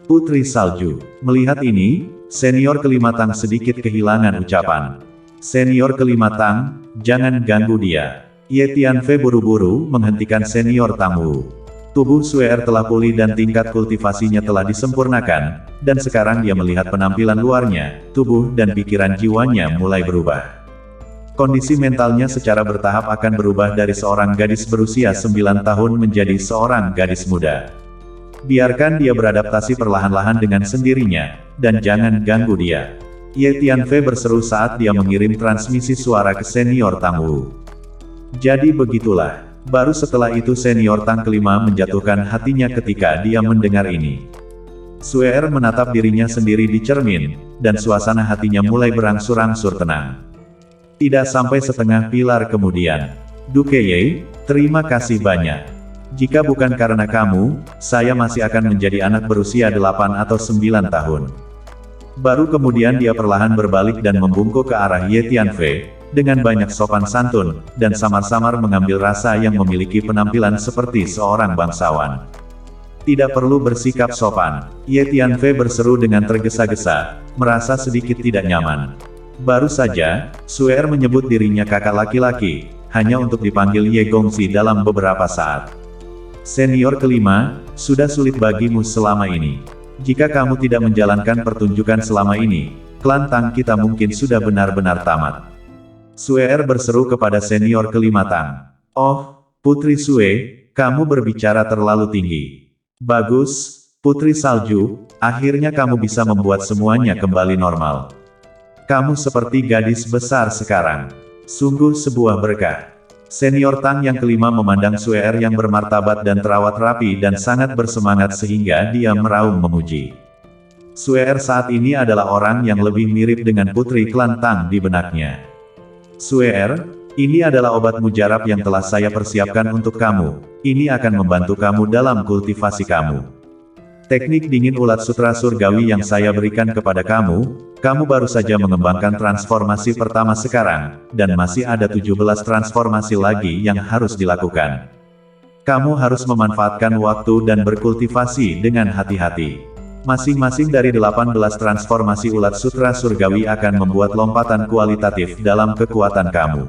Putri Salju. Melihat ini, senior kelima Tang sedikit kehilangan ucapan. Senior kelima Tang, jangan ganggu dia. Ye Tianfei buru-buru menghentikan senior tamu. Tubuh Suer telah pulih dan tingkat kultivasinya telah disempurnakan, dan sekarang dia melihat penampilan luarnya, tubuh dan pikiran jiwanya mulai berubah. Kondisi mentalnya secara bertahap akan berubah dari seorang gadis berusia 9 tahun menjadi seorang gadis muda. Biarkan dia beradaptasi perlahan-lahan dengan sendirinya, dan jangan ganggu dia. Ye Tianfei berseru saat dia mengirim transmisi suara ke senior tamu. Jadi begitulah. Baru setelah itu senior Tang kelima menjatuhkan hatinya ketika dia mendengar ini. Suer menatap dirinya sendiri di cermin, dan suasana hatinya mulai berangsur-angsur tenang. Tidak sampai setengah pilar kemudian. Duke Ye, terima kasih banyak. Jika bukan karena kamu, saya masih akan menjadi anak berusia 8 atau 9 tahun. Baru kemudian dia perlahan berbalik dan membungkuk ke arah Ye Tianfei, dengan banyak sopan santun, dan samar-samar mengambil rasa yang memiliki penampilan seperti seorang bangsawan. Tidak perlu bersikap sopan. Ye Tianfei berseru dengan tergesa-gesa, merasa sedikit tidak nyaman. Baru saja, Suer menyebut dirinya kakak laki-laki, hanya untuk dipanggil Ye Gongzi dalam beberapa saat. Senior kelima, sudah sulit bagimu selama ini. Jika kamu tidak menjalankan pertunjukan selama ini, klan Tang kita mungkin sudah benar-benar tamat. Suer berseru kepada senior kelima Tang. Oh, Putri Sue, kamu berbicara terlalu tinggi. Bagus, Putri Salju, akhirnya kamu bisa membuat semuanya kembali normal. Kamu seperti gadis besar sekarang. Sungguh sebuah berkah. Senior Tang yang kelima memandang Suer yang bermartabat dan terawat rapi dan sangat bersemangat sehingga dia meraung memuji. Suer saat ini adalah orang yang lebih mirip dengan putri klan Tang di benaknya. Suer, ini adalah obat mujarab yang telah saya persiapkan untuk kamu. Ini akan membantu kamu dalam kultivasi kamu. Teknik dingin ulat sutra surgawi yang saya berikan kepada kamu baru saja mengembangkan transformasi pertama sekarang, dan masih ada 17 transformasi lagi yang harus dilakukan. Kamu harus memanfaatkan waktu dan berkultivasi dengan hati-hati. Masing-masing dari 18 transformasi ulat sutra surgawi akan membuat lompatan kualitatif dalam kekuatan kamu.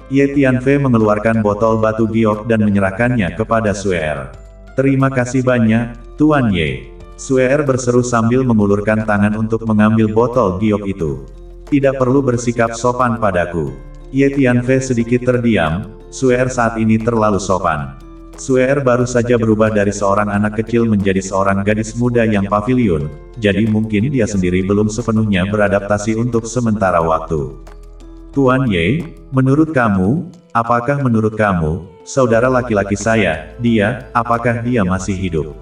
Ye Tianfei mengeluarkan botol batu giok dan menyerahkannya kepada Suer. Terima kasih banyak, Tuan Ye. Suer berseru sambil mengulurkan tangan untuk mengambil botol giok itu. Tidak perlu bersikap sopan padaku. Ye Tianfei sedikit terdiam, Suer saat ini terlalu sopan. Suer baru saja berubah dari seorang anak kecil menjadi seorang gadis muda yang pavilion, jadi mungkin dia sendiri belum sepenuhnya beradaptasi untuk sementara waktu. Tuan Ye, apakah menurut kamu, saudara laki-laki saya, apakah dia masih hidup?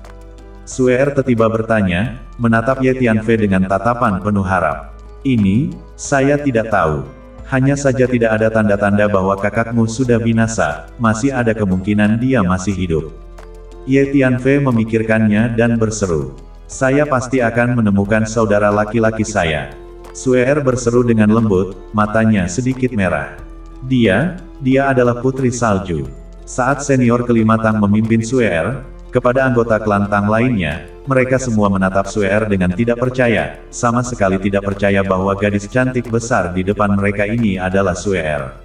Suer tiba-tiba bertanya, menatap Ye Tianfei dengan tatapan penuh harap. Ini, saya tidak tahu. Hanya saja tidak ada tanda-tanda bahwa kakakmu sudah binasa, masih ada kemungkinan dia masih hidup. Ye Tianfei memikirkannya dan berseru. Saya pasti akan menemukan saudara laki-laki saya. Suer berseru dengan lembut, matanya sedikit merah. Dia adalah Putri Salju. Saat senior kelima Tang memimpin Suer, kepada anggota klan Tang lainnya, mereka semua menatap Suer dengan tidak percaya, sama sekali tidak percaya bahwa gadis cantik besar di depan mereka ini adalah Suer.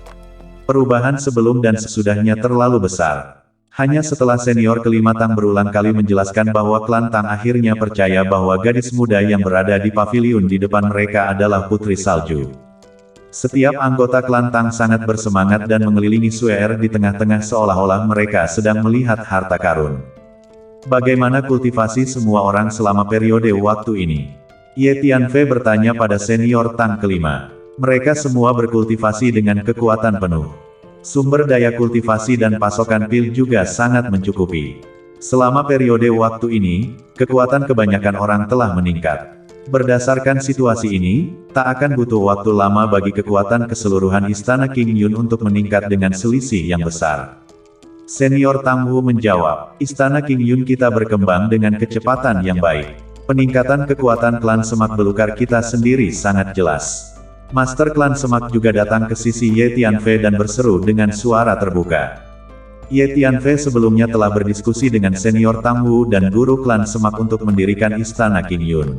Perubahan sebelum dan sesudahnya terlalu besar. Hanya setelah senior kelima Tang berulang kali menjelaskan bahwa klan Tang akhirnya percaya bahwa gadis muda yang berada di pavilion di depan mereka adalah Putri Salju. Setiap anggota klan Tang sangat bersemangat dan mengelilingi Suer di tengah-tengah seolah-olah mereka sedang melihat harta karun. Bagaimana kultivasi semua orang selama periode waktu ini? Ye Tianfei bertanya pada senior Tang kelima. Mereka semua berkultivasi dengan kekuatan penuh. Sumber daya kultivasi dan pasokan pil juga sangat mencukupi. Selama periode waktu ini, kekuatan kebanyakan orang telah meningkat. Berdasarkan situasi ini, tak akan butuh waktu lama bagi kekuatan keseluruhan Istana King Yun untuk meningkat dengan selisih yang besar. Senior Tang Wu menjawab, Istana King Yun kita berkembang dengan kecepatan yang baik. Peningkatan kekuatan klan Semak Belukar kita sendiri sangat jelas. Master klan Semak juga datang ke sisi Ye Tianfei dan berseru dengan suara terbuka. Ye Tianfei sebelumnya telah berdiskusi dengan senior Tang Wu dan guru klan Semak untuk mendirikan Istana King Yun.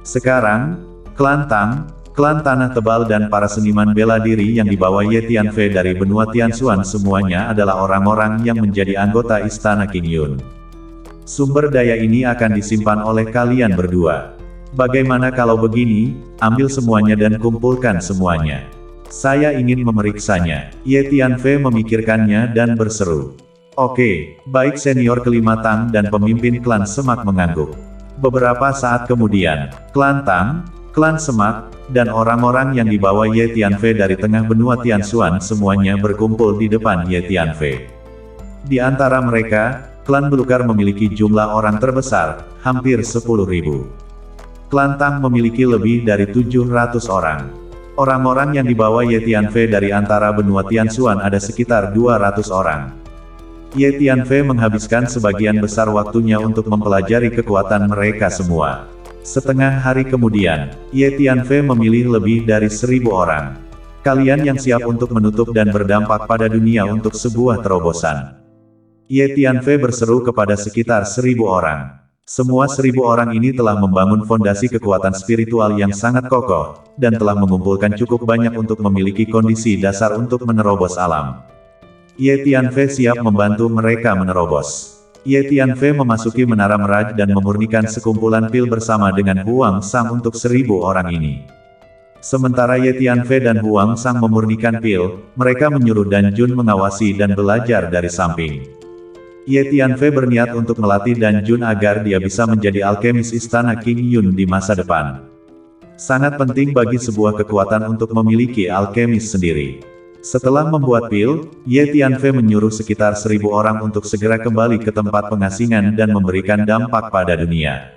Sekarang, klan Tang, klan Tanah Tebal dan para seniman bela diri yang dibawa Ye Tianfei dari benua Tianxuan semuanya adalah orang-orang yang menjadi anggota Istana King Yun. Sumber daya ini akan disimpan oleh kalian berdua. Bagaimana kalau begini, ambil semuanya dan kumpulkan semuanya. Saya ingin memeriksanya. Ye Tianfei memikirkannya dan berseru. Oke, baik senior kelima Tang dan pemimpin klan Semak mengangguk. Beberapa saat kemudian, klan Tang, klan Semak, dan orang-orang yang dibawa Ye Tianfei dari tengah benua Tianxuan semuanya berkumpul di depan Ye Tianfei. Di antara mereka, klan Belukar memiliki jumlah orang terbesar, hampir 10.000. Klan Tang memiliki lebih dari 700 orang. Orang-orang yang dibawa Ye Tianfei dari antara benua Tianxuan ada sekitar 200 orang. Ye Tianfei menghabiskan sebagian besar waktunya untuk mempelajari kekuatan mereka semua. Setengah hari kemudian, Ye Tianfei memilih lebih dari 1.000 orang. Kalian yang siap untuk menutup dan berdampak pada dunia untuk sebuah terobosan. Ye Tianfei berseru kepada sekitar 1.000 orang. Semua 1.000 orang ini telah membangun fondasi kekuatan spiritual yang sangat kokoh, dan telah mengumpulkan cukup banyak untuk memiliki kondisi dasar untuk menerobos alam. Ye Tianfei siap membantu mereka menerobos. Ye Tianfei memasuki Menara Meraj dan memurnikan sekumpulan pil bersama dengan Huang Sang untuk 1.000 orang ini. Sementara Ye Tianfei dan Huang Sang memurnikan pil, mereka menyuruh Dan Jun mengawasi dan belajar dari samping. Ye Tianfei berniat untuk melatih Dan Jun agar dia bisa menjadi alkemis Istana King Yun di masa depan. Sangat penting bagi sebuah kekuatan untuk memiliki alkemis sendiri. Setelah membuat pil, Ye Tianfei menyuruh sekitar 1.000 orang untuk segera kembali ke tempat pengasingan dan memberikan dampak pada dunia.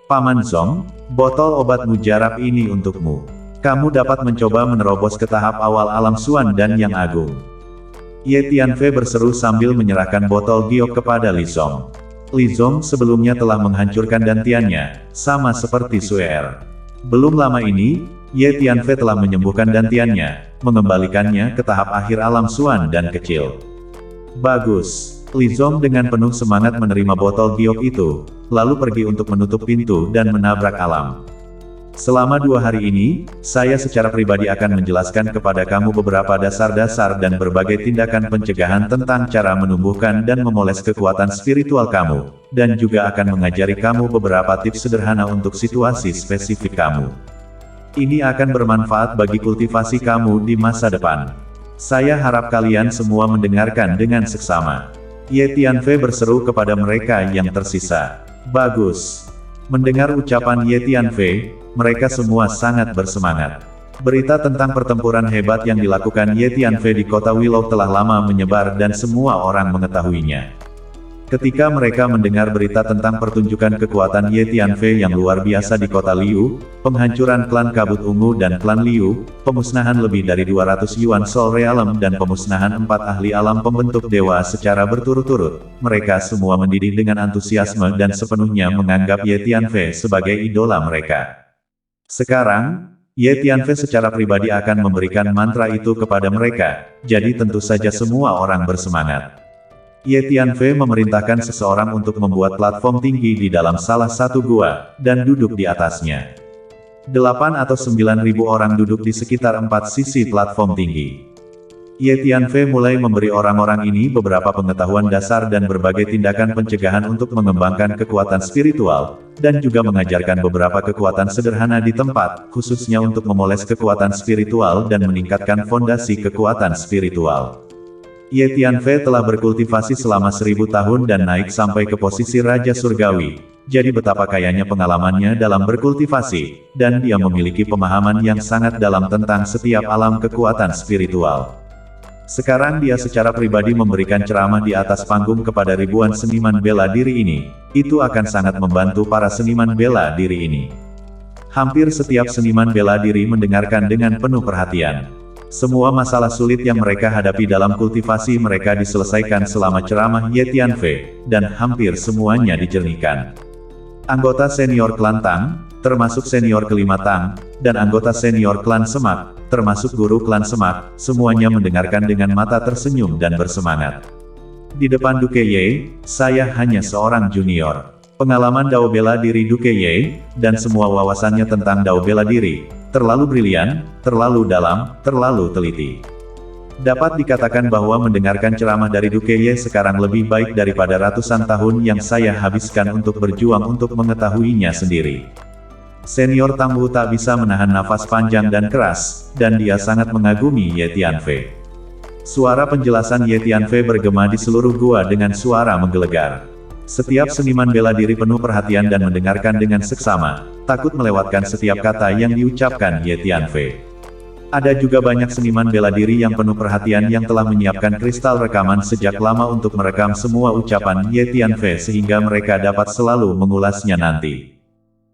Paman Zong, botol obat mujarab ini untukmu. Kamu dapat mencoba menerobos ke tahap awal alam Suan dan Yang Agung. Ye Tianfei berseru sambil menyerahkan botol giok kepada Li Zong. Li Zong sebelumnya telah menghancurkan dantiannya, sama seperti Suer. Belum lama ini, Ye Tianfei telah menyembuhkan dantiannya, mengembalikannya ke tahap akhir alam Suan dan kecil. Bagus. Li Zong dengan penuh semangat menerima botol giok itu, lalu pergi untuk menutup pintu dan menabrak alam. Selama 2 hari ini, saya secara pribadi akan menjelaskan kepada kamu beberapa dasar-dasar dan berbagai tindakan pencegahan tentang cara menumbuhkan dan memoles kekuatan spiritual kamu, dan juga akan mengajari kamu beberapa tips sederhana untuk situasi spesifik kamu. Ini akan bermanfaat bagi kultivasi kamu di masa depan. Saya harap kalian semua mendengarkan dengan seksama. Ye Tianfei berseru kepada mereka yang tersisa. Bagus. Mendengar ucapan Ye Tianfei, mereka semua sangat bersemangat. Berita tentang pertempuran hebat yang dilakukan Ye Tianfei di kota Willow telah lama menyebar dan semua orang mengetahuinya. Ketika mereka mendengar berita tentang pertunjukan kekuatan Ye Tianfei yang luar biasa di kota Liu, penghancuran klan Kabut Ungu dan klan Liu, pemusnahan lebih dari 200 Yuan Soul Realm dan pemusnahan 4 ahli alam pembentuk dewa secara berturut-turut, mereka semua mendidih dengan antusiasme dan sepenuhnya menganggap Ye Tianfei sebagai idola mereka. Sekarang, Ye Tianfei secara pribadi akan memberikan mantra itu kepada mereka, jadi tentu saja semua orang bersemangat. Ye Tianfei memerintahkan seseorang untuk membuat platform tinggi di dalam salah satu gua, dan duduk di atasnya. 8 atau 9.000 orang duduk di sekitar 4 sisi platform tinggi. Ye Tianfei mulai memberi orang-orang ini beberapa pengetahuan dasar dan berbagai tindakan pencegahan untuk mengembangkan kekuatan spiritual, dan juga mengajarkan beberapa kekuatan sederhana di tempat, khususnya untuk memoles kekuatan spiritual dan meningkatkan fondasi kekuatan spiritual. Ye Tianfei telah berkultivasi selama 1000 tahun dan naik sampai ke posisi Raja Surgawi. Jadi betapa kayanya pengalamannya dalam berkultivasi, dan dia memiliki pemahaman yang sangat dalam tentang setiap alam kekuatan spiritual. Sekarang dia secara pribadi memberikan ceramah di atas panggung kepada ribuan seniman bela diri ini. Itu akan sangat membantu para seniman bela diri ini. Hampir setiap seniman bela diri mendengarkan dengan penuh perhatian. Semua masalah sulit yang mereka hadapi dalam kultivasi mereka diselesaikan selama ceramah Ye Tianfei, dan hampir semuanya dijernihkan. Anggota senior klan Tang, termasuk senior kelima Tang, dan anggota senior klan Semak, termasuk guru klan Semak, semuanya mendengarkan dengan mata tersenyum dan bersemangat. Di depan Duke Ye, saya hanya seorang junior. Pengalaman Dao bela diri Duke Ye, dan semua wawasannya tentang Dao bela diri, terlalu brilian, terlalu dalam, terlalu teliti. Dapat dikatakan bahwa mendengarkan ceramah dari Duke Ye sekarang lebih baik daripada ratusan tahun yang saya habiskan untuk berjuang untuk mengetahuinya sendiri. Senior Tang Wu tak bisa menahan nafas panjang dan keras, dan dia sangat mengagumi Ye Tianfei. Suara penjelasan Ye Tianfei bergema di seluruh gua dengan suara menggelegar. Setiap seniman bela diri penuh perhatian dan mendengarkan dengan seksama, takut melewatkan setiap kata yang diucapkan Ye Tianfei. Ada juga banyak seniman bela diri yang penuh perhatian yang telah menyiapkan kristal rekaman sejak lama untuk merekam semua ucapan Ye Tianfei sehingga mereka dapat selalu mengulasnya nanti.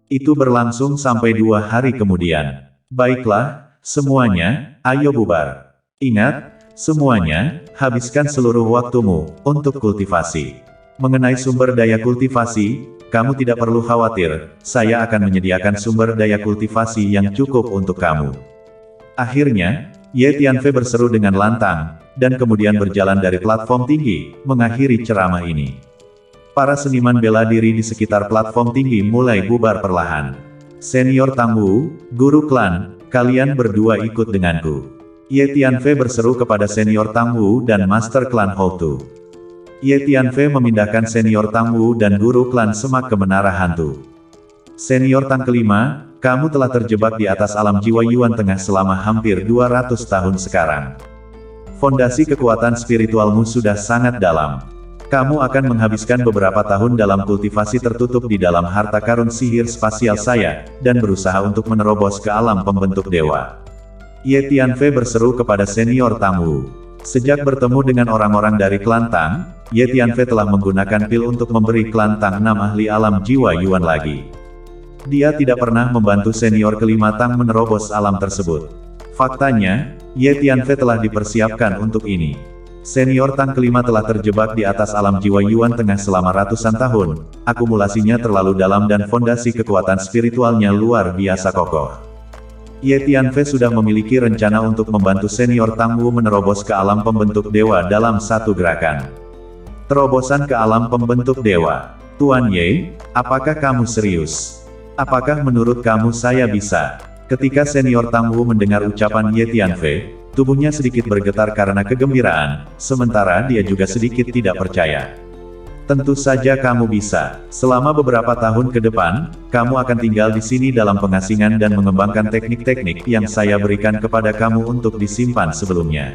Itu berlangsung sampai 2 hari kemudian. Baiklah, semuanya, ayo bubar. Ingat, semuanya, habiskan seluruh waktumu untuk kultivasi. Mengenai sumber daya kultivasi, kamu tidak perlu khawatir, saya akan menyediakan sumber daya kultivasi yang cukup untuk kamu. Akhirnya, Ye Tianfei berseru dengan lantang, dan kemudian berjalan dari platform tinggi, mengakhiri ceramah ini. Para seniman bela diri di sekitar platform tinggi mulai bubar perlahan. Senior Tang Wu, guru klan, kalian berdua ikut denganku. Ye Tianfei berseru kepada senior Tang Wu dan master klan Houtu. Ye Tianfei memindahkan senior Tang Wu dan guru klan Semak ke menara hantu. Senior Tang kelima, kamu telah terjebak di atas alam jiwa Yuan Tengah selama hampir 200 tahun sekarang. Fondasi kekuatan spiritualmu sudah sangat dalam. Kamu akan menghabiskan beberapa tahun dalam kultivasi tertutup di dalam harta karun sihir spasial saya, dan berusaha untuk menerobos ke alam pembentuk dewa. Ye Tianfei berseru kepada senior Tang Wu. Sejak bertemu dengan orang-orang dari klan Tang, Ye Tianfei telah menggunakan pil untuk memberi klan Tang 6 ahli alam jiwa Yuan lagi. Dia tidak pernah membantu senior kelima Tang menerobos alam tersebut. Faktanya, Ye Tianfei telah dipersiapkan untuk ini. Senior Tang kelima telah terjebak di atas alam jiwa Yuan Tengah selama ratusan tahun, akumulasinya terlalu dalam dan fondasi kekuatan spiritualnya luar biasa kokoh. Ye Tianfei sudah memiliki rencana untuk membantu senior Tang Wu menerobos ke alam pembentuk dewa dalam satu gerakan. Terobosan ke alam pembentuk dewa. Tuan Ye, apakah kamu serius? Apakah menurut kamu saya bisa? Ketika senior Tang Wu mendengar ucapan Ye Tianfei, tubuhnya sedikit bergetar karena kegembiraan, sementara dia juga sedikit tidak percaya. Tentu saja kamu bisa. Selama beberapa tahun ke depan, kamu akan tinggal di sini dalam pengasingan dan mengembangkan teknik-teknik yang saya berikan kepada kamu untuk disimpan sebelumnya.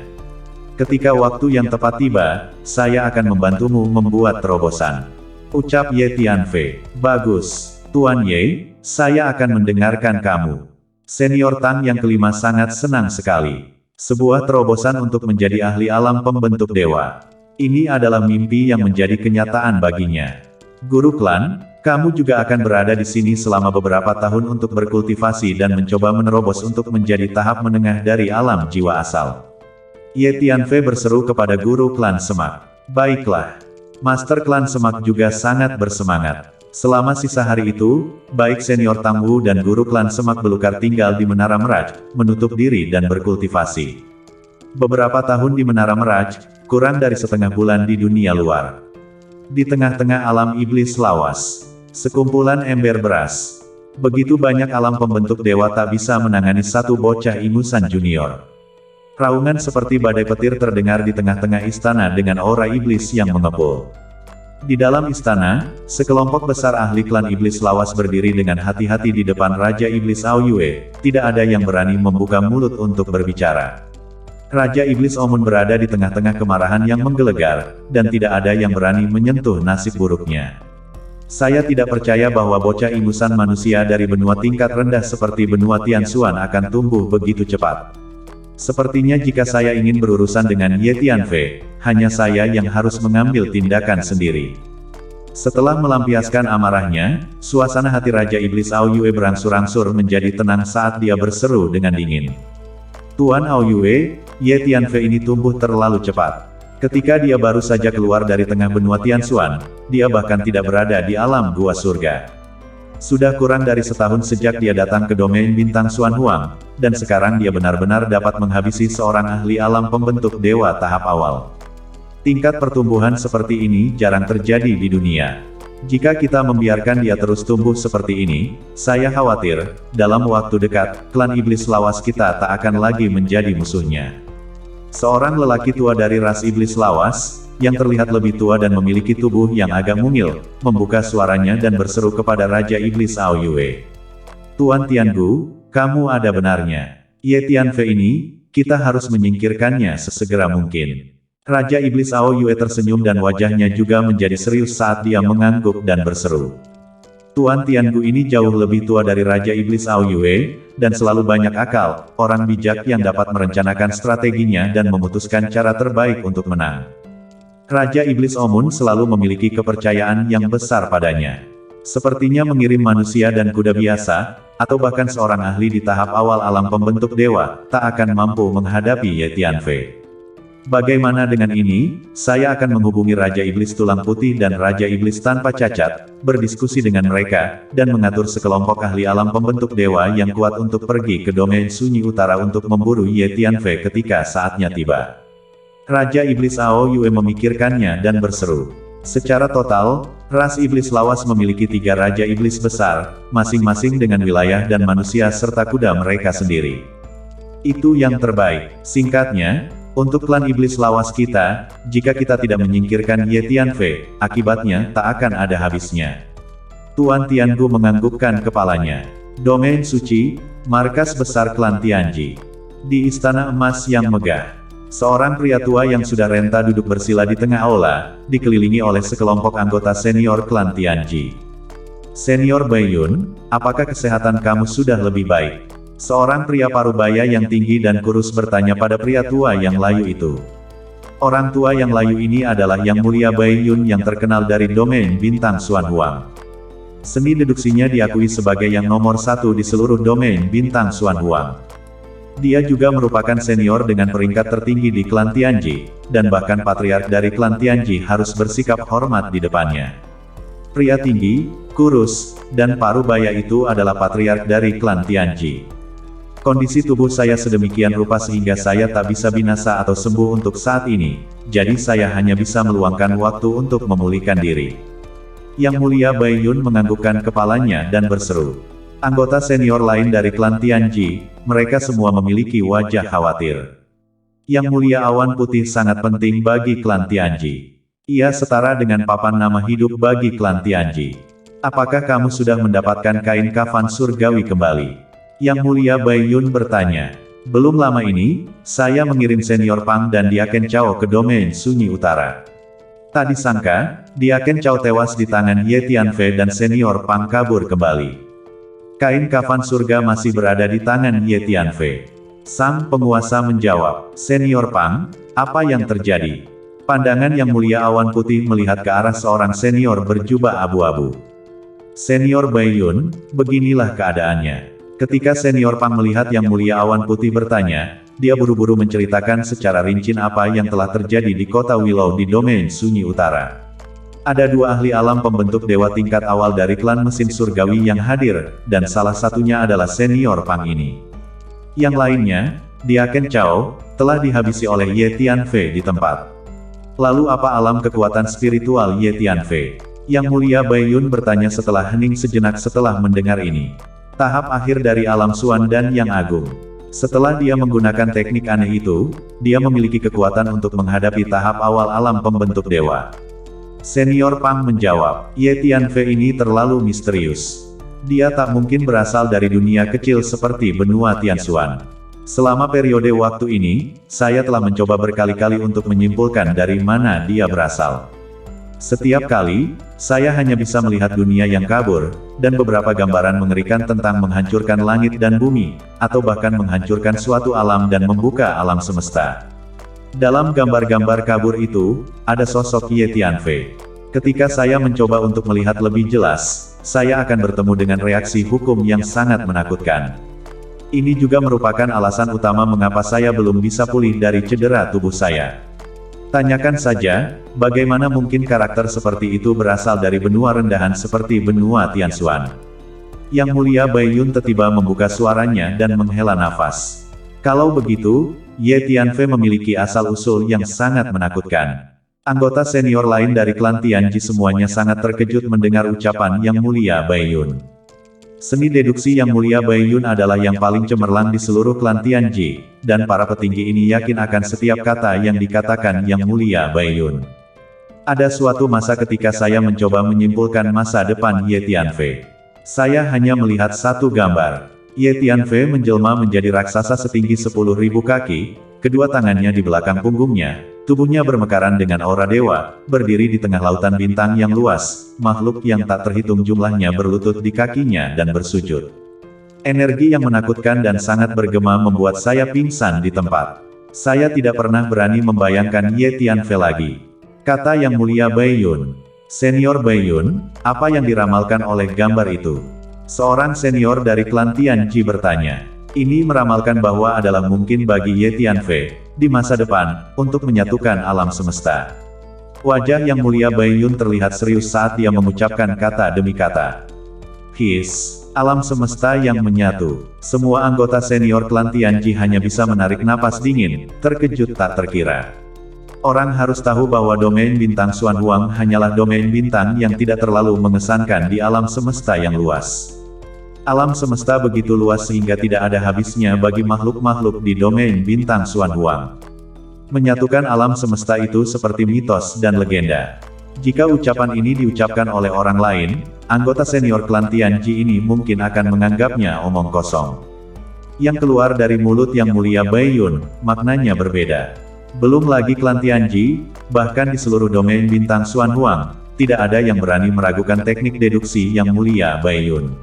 Ketika waktu yang tepat tiba, saya akan membantumu membuat terobosan. Ucap Ye Tianfei. Bagus. Tuan Ye, saya akan mendengarkan kamu. Senior Tang yang kelima sangat senang sekali. Sebuah terobosan untuk menjadi ahli alam pembentuk dewa. Ini adalah mimpi yang menjadi kenyataan baginya. Guru klan, kamu juga akan berada di sini selama beberapa tahun untuk berkultivasi dan mencoba menerobos untuk menjadi tahap menengah dari alam jiwa asal. Ye Tianfei berseru kepada guru klan Semak. Baiklah. Master klan Semak juga sangat bersemangat. Selama sisa hari itu, baik senior Tang Wu dan guru klan Semak Belukar tinggal di Menara Meraj, menutup diri dan berkultivasi. Beberapa tahun di Menara Meraj, kurang dari setengah bulan di dunia luar. Di tengah-tengah alam iblis lawas, sekumpulan ember beras. Begitu banyak alam pembentuk dewa tak bisa menangani satu bocah ingusan junior. Raungan seperti badai petir terdengar di tengah-tengah istana dengan aura iblis yang mengepul. Di dalam istana, sekelompok besar ahli klan iblis lawas berdiri dengan hati-hati di depan Raja Iblis Aoyue. Tidak ada yang berani membuka mulut untuk berbicara. Raja Iblis Omun berada di tengah-tengah kemarahan yang menggelegar, dan tidak ada yang berani menyentuh nasib buruknya. Saya tidak percaya bahwa bocah ingusan manusia dari benua tingkat rendah seperti benua Tianxuan akan tumbuh begitu cepat. Sepertinya jika saya ingin berurusan dengan Ye Tianfei, hanya saya yang harus mengambil tindakan sendiri. Setelah melampiaskan amarahnya, suasana hati Raja Iblis Ao Yue berangsur-angsur menjadi tenang saat dia berseru dengan dingin. Tuan Ao Yue, Ye Tianfei ini tumbuh terlalu cepat. Ketika dia baru saja keluar dari tengah benua Tianxuan, dia bahkan tidak berada di alam gua surga. Sudah kurang dari setahun sejak dia datang ke domain bintang Xuan Huang, dan sekarang dia benar-benar dapat menghabisi seorang ahli alam pembentuk dewa tahap awal. Tingkat pertumbuhan seperti ini jarang terjadi di dunia. Jika kita membiarkan dia terus tumbuh seperti ini, saya khawatir, dalam waktu dekat, klan iblis lawas kita tak akan lagi menjadi musuhnya. Seorang lelaki tua dari ras iblis lawas, yang terlihat lebih tua dan memiliki tubuh yang agak mungil, membuka suaranya dan berseru kepada Raja Iblis Ao Yue. Tuan Tiangu, kamu ada benarnya. Ye Tianfei ini, kita harus menyingkirkannya sesegera mungkin. Raja Iblis Ao Yue tersenyum dan wajahnya juga menjadi serius saat dia mengangguk dan berseru. Tuan Tiangu ini jauh lebih tua dari Raja Iblis Ao Yue, dan selalu banyak akal, orang bijak yang dapat merencanakan strateginya dan memutuskan cara terbaik untuk menang. Raja Iblis Omun selalu memiliki kepercayaan yang besar padanya. Sepertinya mengirim manusia dan kuda biasa, atau bahkan seorang ahli di tahap awal alam pembentuk dewa, tak akan mampu menghadapi Ye Tianfei. Bagaimana dengan ini, saya akan menghubungi Raja Iblis Tulang Putih dan Raja Iblis Tanpa Cacat, berdiskusi dengan mereka, dan mengatur sekelompok ahli alam pembentuk dewa yang kuat untuk pergi ke domain sunyi utara untuk memburu Ye Tianfei ketika saatnya tiba. Raja Iblis Ao Yue memikirkannya dan berseru. Secara total, ras iblis lawas memiliki 3 Raja Iblis besar, masing-masing dengan wilayah dan manusia serta kuda mereka sendiri. Itu yang terbaik. Singkatnya, untuk klan iblis lawas kita, jika kita tidak menyingkirkan Ye Tianfei, akibatnya tak akan ada habisnya. Tuan Tiangu menganggukkan kepalanya. Domain suci, markas besar klan Tianji. Di istana emas yang megah, seorang pria tua yang sudah renta duduk bersila di tengah aula, dikelilingi oleh sekelompok anggota senior klan Tianji. Senior Baiyun, apakah kesehatan kamu sudah lebih baik? Seorang pria parubaya yang tinggi dan kurus bertanya pada pria tua yang layu itu. Orang tua yang layu ini adalah Yang Mulia Baiyun yang terkenal dari domain bintang Xuan Huang. Seni deduksinya diakui sebagai yang nomor 1 di seluruh domain bintang Xuan Huang. Dia juga merupakan senior dengan peringkat tertinggi di klan Tianji, dan bahkan patriark dari klan Tianji harus bersikap hormat di depannya. Pria tinggi, kurus, dan parubaya itu adalah patriark dari klan Tianji. Kondisi tubuh saya sedemikian rupa sehingga saya tak bisa binasa atau sembuh untuk saat ini, jadi saya hanya bisa meluangkan waktu untuk memulihkan diri. Yang Mulia Baiyun menganggukkan kepalanya dan berseru. Anggota senior lain dari klan Tianji, mereka semua memiliki wajah khawatir. Yang Mulia Awan Putih sangat penting bagi klan Tianji. Ia setara dengan papan nama hidup bagi klan Tianji. Apakah kamu sudah mendapatkan kain kafan surgawi kembali? Yang Mulia Baiyun bertanya. Belum lama ini, saya mengirim senior Pang dan Diaken Chao ke domain sunyi utara. Tak disangka, Diaken Chao tewas di tangan Ye Tianfei dan senior Pang kabur kembali. Kain kafan surga masih berada di tangan Ye Tianfei. Sang penguasa menjawab, Senior Pang, apa yang terjadi? Pandangan Yang Mulia Awan Putih melihat ke arah seorang senior berjubah abu-abu. Senior Baiyun, beginilah keadaannya. Ketika senior Pang melihat Yang Mulia Awan Putih bertanya, dia buru-buru menceritakan secara rinci apa yang telah terjadi di kota Willow di domain sunyi utara. Ada 2 ahli alam pembentuk dewa tingkat awal dari klan mesin surgawi yang hadir, dan salah satunya adalah senior Pang ini. Yang lainnya, Diaken Chao, telah dihabisi oleh Ye Tianfei di tempat. Lalu apa alam kekuatan spiritual Ye Tianfei? Yang Mulia Baiyun bertanya setelah hening sejenak setelah mendengar ini. Tahap akhir dari alam Xuan dan Yang Agung. Setelah dia menggunakan teknik aneh itu, dia memiliki kekuatan untuk menghadapi tahap awal alam pembentuk dewa. Senior Pang menjawab, Ye Tianfei ini terlalu misterius. Dia tak mungkin berasal dari dunia kecil seperti benua Tianxuan. Selama periode waktu ini, saya telah mencoba berkali-kali untuk menyimpulkan dari mana dia berasal. Setiap kali, saya hanya bisa melihat dunia yang kabur, dan beberapa gambaran mengerikan tentang menghancurkan langit dan bumi, atau bahkan menghancurkan suatu alam dan membuka alam semesta. Dalam gambar-gambar kabur itu, ada sosok Ye Tianfei. Ketika saya mencoba untuk melihat lebih jelas, saya akan bertemu dengan reaksi hukum yang sangat menakutkan. Ini juga merupakan alasan utama mengapa saya belum bisa pulih dari cedera tubuh saya. Tanyakan saja, bagaimana mungkin karakter seperti itu berasal dari benua rendahan seperti benua Tianxuan. Yang Mulia Baiyun tiba-tiba membuka suaranya dan menghela nafas. Kalau begitu, Ye Tianfei memiliki asal-usul yang sangat menakutkan. Anggota senior lain dari klan Tianji semuanya sangat terkejut mendengar ucapan Yang Mulia Baiyun. Seni deduksi Yang Mulia Baiyun adalah yang paling cemerlang di seluruh klan Tianji, dan para petinggi ini yakin akan setiap kata yang dikatakan Yang Mulia Baiyun. Ada suatu masa ketika saya mencoba menyimpulkan masa depan Ye Tianfei. Saya hanya melihat satu gambar. Ye Tianfei menjelma menjadi raksasa setinggi 10.000 kaki, kedua tangannya di belakang punggungnya, tubuhnya bermekaran dengan aura dewa, berdiri di tengah lautan bintang yang luas, makhluk yang tak terhitung jumlahnya berlutut di kakinya dan bersujud. Energi yang menakutkan dan sangat bergema membuat saya pingsan di tempat. Saya tidak pernah berani membayangkan Ye Tianfei lagi. Kata Yang Mulia Baiyun. Senior Baiyun, apa yang diramalkan oleh gambar itu? Seorang senior dari klan Tianji bertanya. Ini meramalkan bahwa adalah mungkin bagi Ye Tianfei, di masa depan, untuk menyatukan alam semesta. Wajah Yang Mulia Baiyun terlihat serius saat dia mengucapkan kata demi kata. Alam semesta yang menyatu. Semua anggota senior klan Tianji hanya bisa menarik napas dingin, terkejut tak terkira. Orang harus tahu bahwa domain bintang Xuan Huang hanyalah domain bintang yang tidak terlalu mengesankan di alam semesta yang luas. Alam semesta begitu luas sehingga tidak ada habisnya bagi makhluk-makhluk di domain bintang Xuan Huang. Menyatukan alam semesta itu seperti mitos dan legenda. Jika ucapan ini diucapkan oleh orang lain, anggota senior klan Tianji ini mungkin akan menganggapnya omong kosong. Yang keluar dari mulut Yang Mulia Baiyun, maknanya berbeda. Belum lagi klan Tianji, bahkan di seluruh domain bintang Xuan Huang, tidak ada yang berani meragukan teknik deduksi Yang Mulia Baiyun.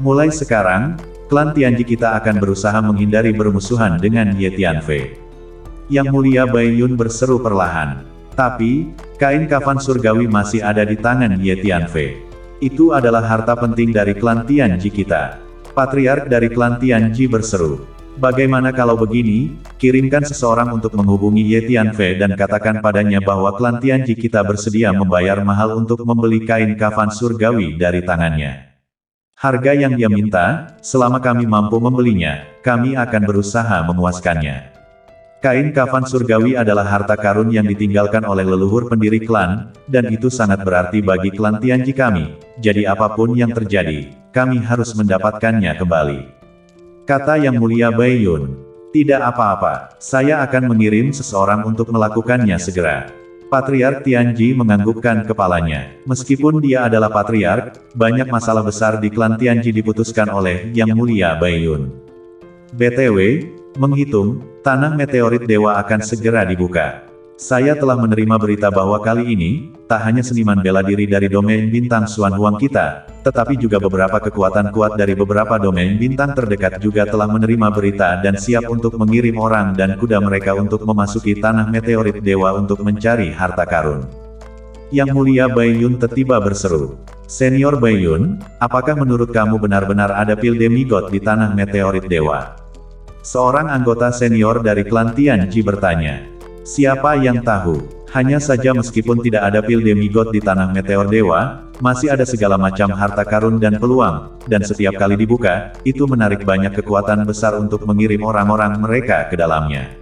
Mulai sekarang, klan Tianji kita akan berusaha menghindari bermusuhan dengan Ye Tianfei. Yang Mulia Baiyun berseru perlahan. Tapi, kain kafan surgawi masih ada di tangan Ye Tianfei. Itu adalah harta penting dari klan Tianji kita. Patriark dari klan Tianji berseru. Bagaimana kalau begini, kirimkan seseorang untuk menghubungi Ye Tianfei dan katakan padanya bahwa klan Tianji kita bersedia membayar mahal untuk membeli kain kafan surgawi dari tangannya. Harga yang dia minta, selama kami mampu membelinya, kami akan berusaha memuaskannya. Kain kafan surgawi adalah harta karun yang ditinggalkan oleh leluhur pendiri klan, dan itu sangat berarti bagi klan Tianji kami, jadi apapun yang terjadi, kami harus mendapatkannya kembali. Kata Yang Mulia Baiyun. Tidak apa-apa, saya akan mengirim seseorang untuk melakukannya segera. Patriark Tianji menganggukkan kepalanya. Meskipun dia adalah patriark, banyak masalah besar di klan Tianji diputuskan oleh Yang Mulia Baiyun. BTW, menghitung, tanah meteorit dewa akan segera dibuka. Saya telah menerima berita bahwa kali ini, tak hanya seniman bela diri dari domain bintang Xuan Huang kita, tetapi juga beberapa kekuatan kuat dari beberapa domain bintang terdekat juga telah menerima berita dan siap untuk mengirim orang dan kuda mereka untuk memasuki tanah meteorit dewa untuk mencari harta karun. Yang Mulia Baiyun tiba-tiba berseru. Senior Baiyun, apakah menurut kamu benar-benar ada pil demigod di tanah meteorit dewa? Seorang anggota senior dari klan Tianji bertanya. Siapa yang tahu? Hanya saja meskipun tidak ada pil demigod di tanah meteor dewa, masih ada segala macam harta karun dan peluang, dan setiap kali dibuka, itu menarik banyak kekuatan besar untuk mengirim orang-orang mereka ke dalamnya.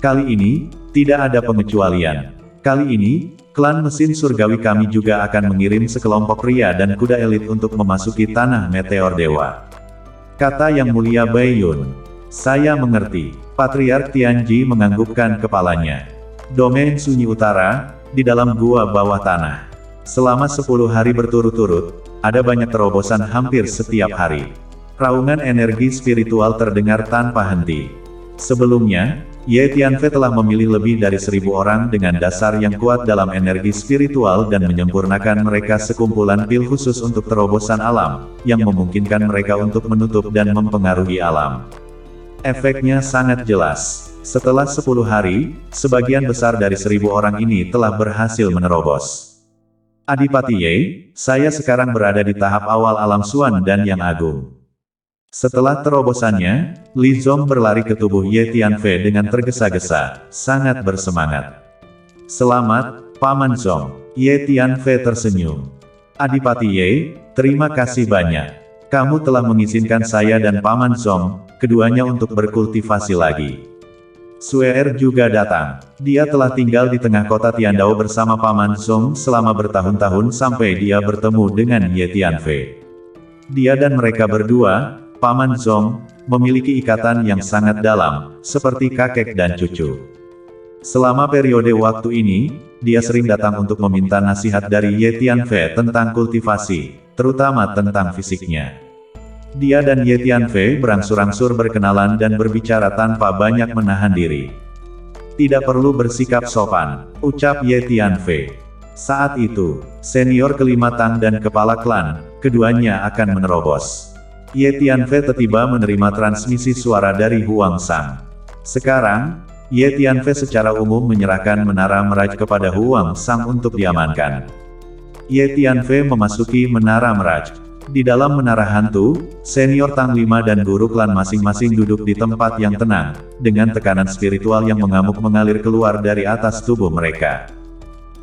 Kali ini, tidak ada pengecualian. Kali ini, klan mesin surgawi kami juga akan mengirim sekelompok pria dan kuda elit untuk memasuki tanah meteor dewa. Kata Yang Mulia Baiyun. Saya mengerti. Patriark Tianji menganggukkan kepalanya. Domain sunyi utara, di dalam gua bawah tanah. Selama 10 hari berturut-turut, ada banyak terobosan hampir setiap hari. Raungan energi spiritual terdengar tanpa henti. Sebelumnya, Ye Tianfei telah memilih lebih dari 1000 orang dengan dasar yang kuat dalam energi spiritual dan menyempurnakan mereka sekumpulan pil khusus untuk terobosan alam, yang memungkinkan mereka untuk menutup dan mempengaruhi alam. Efeknya sangat jelas. Setelah 10 hari, sebagian besar dari 1000 orang ini telah berhasil menerobos. Adipati Ye, saya sekarang berada di tahap awal alam Suan dan Yang Agung. Setelah terobosannya, Li Zong berlari ke tubuh Ye Tianfei dengan tergesa-gesa, sangat bersemangat. Selamat, Paman Zong. Ye Tianfei tersenyum. Adipati Ye, terima kasih banyak. Kamu telah mengizinkan saya dan Paman Zong, keduanya untuk berkultivasi lagi. Suer juga datang. Dia telah tinggal di tengah kota Tiandao bersama Paman Zong selama bertahun-tahun sampai dia bertemu dengan Ye Tianfei. Dia dan mereka berdua, Paman Zong, memiliki ikatan yang sangat dalam, seperti kakek dan cucu. Selama periode waktu ini, dia sering datang untuk meminta nasihat dari Ye Tianfei tentang kultivasi, terutama tentang fisiknya. Dia dan Ye Tianfei berangsur-angsur berkenalan dan berbicara tanpa banyak menahan diri. Tidak perlu bersikap sopan, ucap Ye Tianfei. Saat itu, senior kelima Tang dan kepala klan, keduanya akan menerobos. Ye Tianfei tiba-tiba menerima transmisi suara dari Huang Sang. Sekarang, Ye Tianfei secara umum menyerahkan menara Meraj kepada Huang Sang untuk diamankan. Ye Tianfei memasuki menara Meraj. Di dalam menara hantu, senior Tang 5 dan guru klan masing-masing duduk di tempat yang tenang, dengan tekanan spiritual yang mengamuk mengalir keluar dari atas tubuh mereka.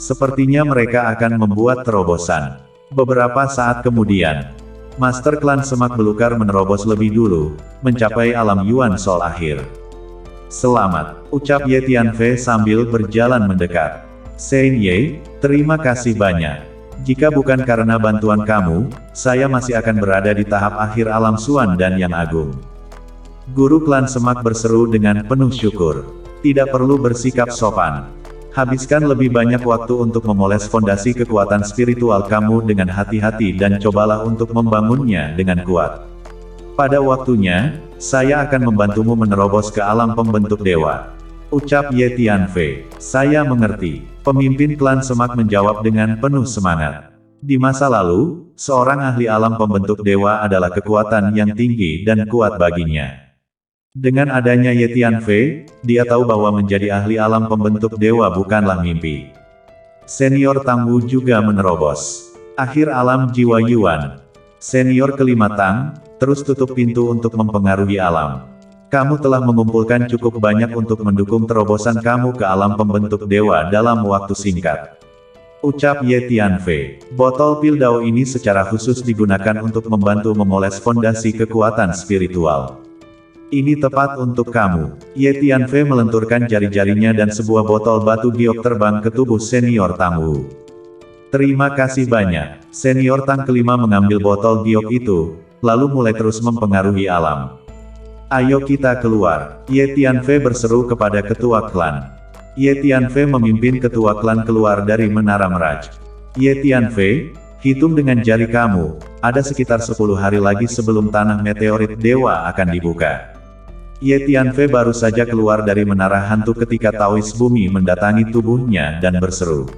Sepertinya mereka akan membuat terobosan. Beberapa saat kemudian, Master Klan Semak Belukar menerobos lebih dulu, mencapai alam Yuan Sol akhir. Selamat, ucap Ye Tianfei sambil berjalan mendekat. Sein Ye, terima kasih banyak. Jika bukan karena bantuan kamu, saya masih akan berada di tahap akhir alam Suan dan Yang Agung. Guru Klan Semak berseru dengan penuh syukur. Tidak perlu bersikap sopan. Habiskan lebih banyak waktu untuk memoles fondasi kekuatan spiritual kamu dengan hati-hati dan cobalah untuk membangunnya dengan kuat. Pada waktunya, saya akan membantumu menerobos ke alam pembentuk dewa. Ucap Ye Tianfei. Saya mengerti. Pemimpin klan Semak menjawab dengan penuh semangat. Di masa lalu, seorang ahli alam pembentuk dewa adalah kekuatan yang tinggi dan kuat baginya. Dengan adanya Ye Tianfei, dia tahu bahwa menjadi ahli alam pembentuk dewa bukanlah mimpi. Senior Tang Wu juga menerobos. Akhir alam jiwa Yuan. Senior kelima Tang, terus tutup pintu untuk mempengaruhi alam. Kamu telah mengumpulkan cukup banyak untuk mendukung terobosan kamu ke alam pembentuk dewa dalam waktu singkat. Ucap Ye Tianfei. Botol pil Dao ini secara khusus digunakan untuk membantu memoles fondasi kekuatan spiritual. Ini tepat untuk kamu. Ye Tianfei melenturkan jari-jarinya dan sebuah botol batu giok terbang ke tubuh senior Tang Wu. Terima kasih banyak. Senior Tang kelima mengambil botol giok itu, lalu mulai terus mempengaruhi alam. Ayo kita keluar. Ye Tianfei berseru kepada ketua klan. Ye Tianfei memimpin ketua klan keluar dari menara Meraj. Ye Tianfei, hitung dengan jari kamu, ada sekitar 10 hari lagi sebelum tanah meteorit dewa akan dibuka. Ye Tianfei baru saja keluar dari menara hantu ketika Taois bumi mendatangi tubuhnya dan berseru.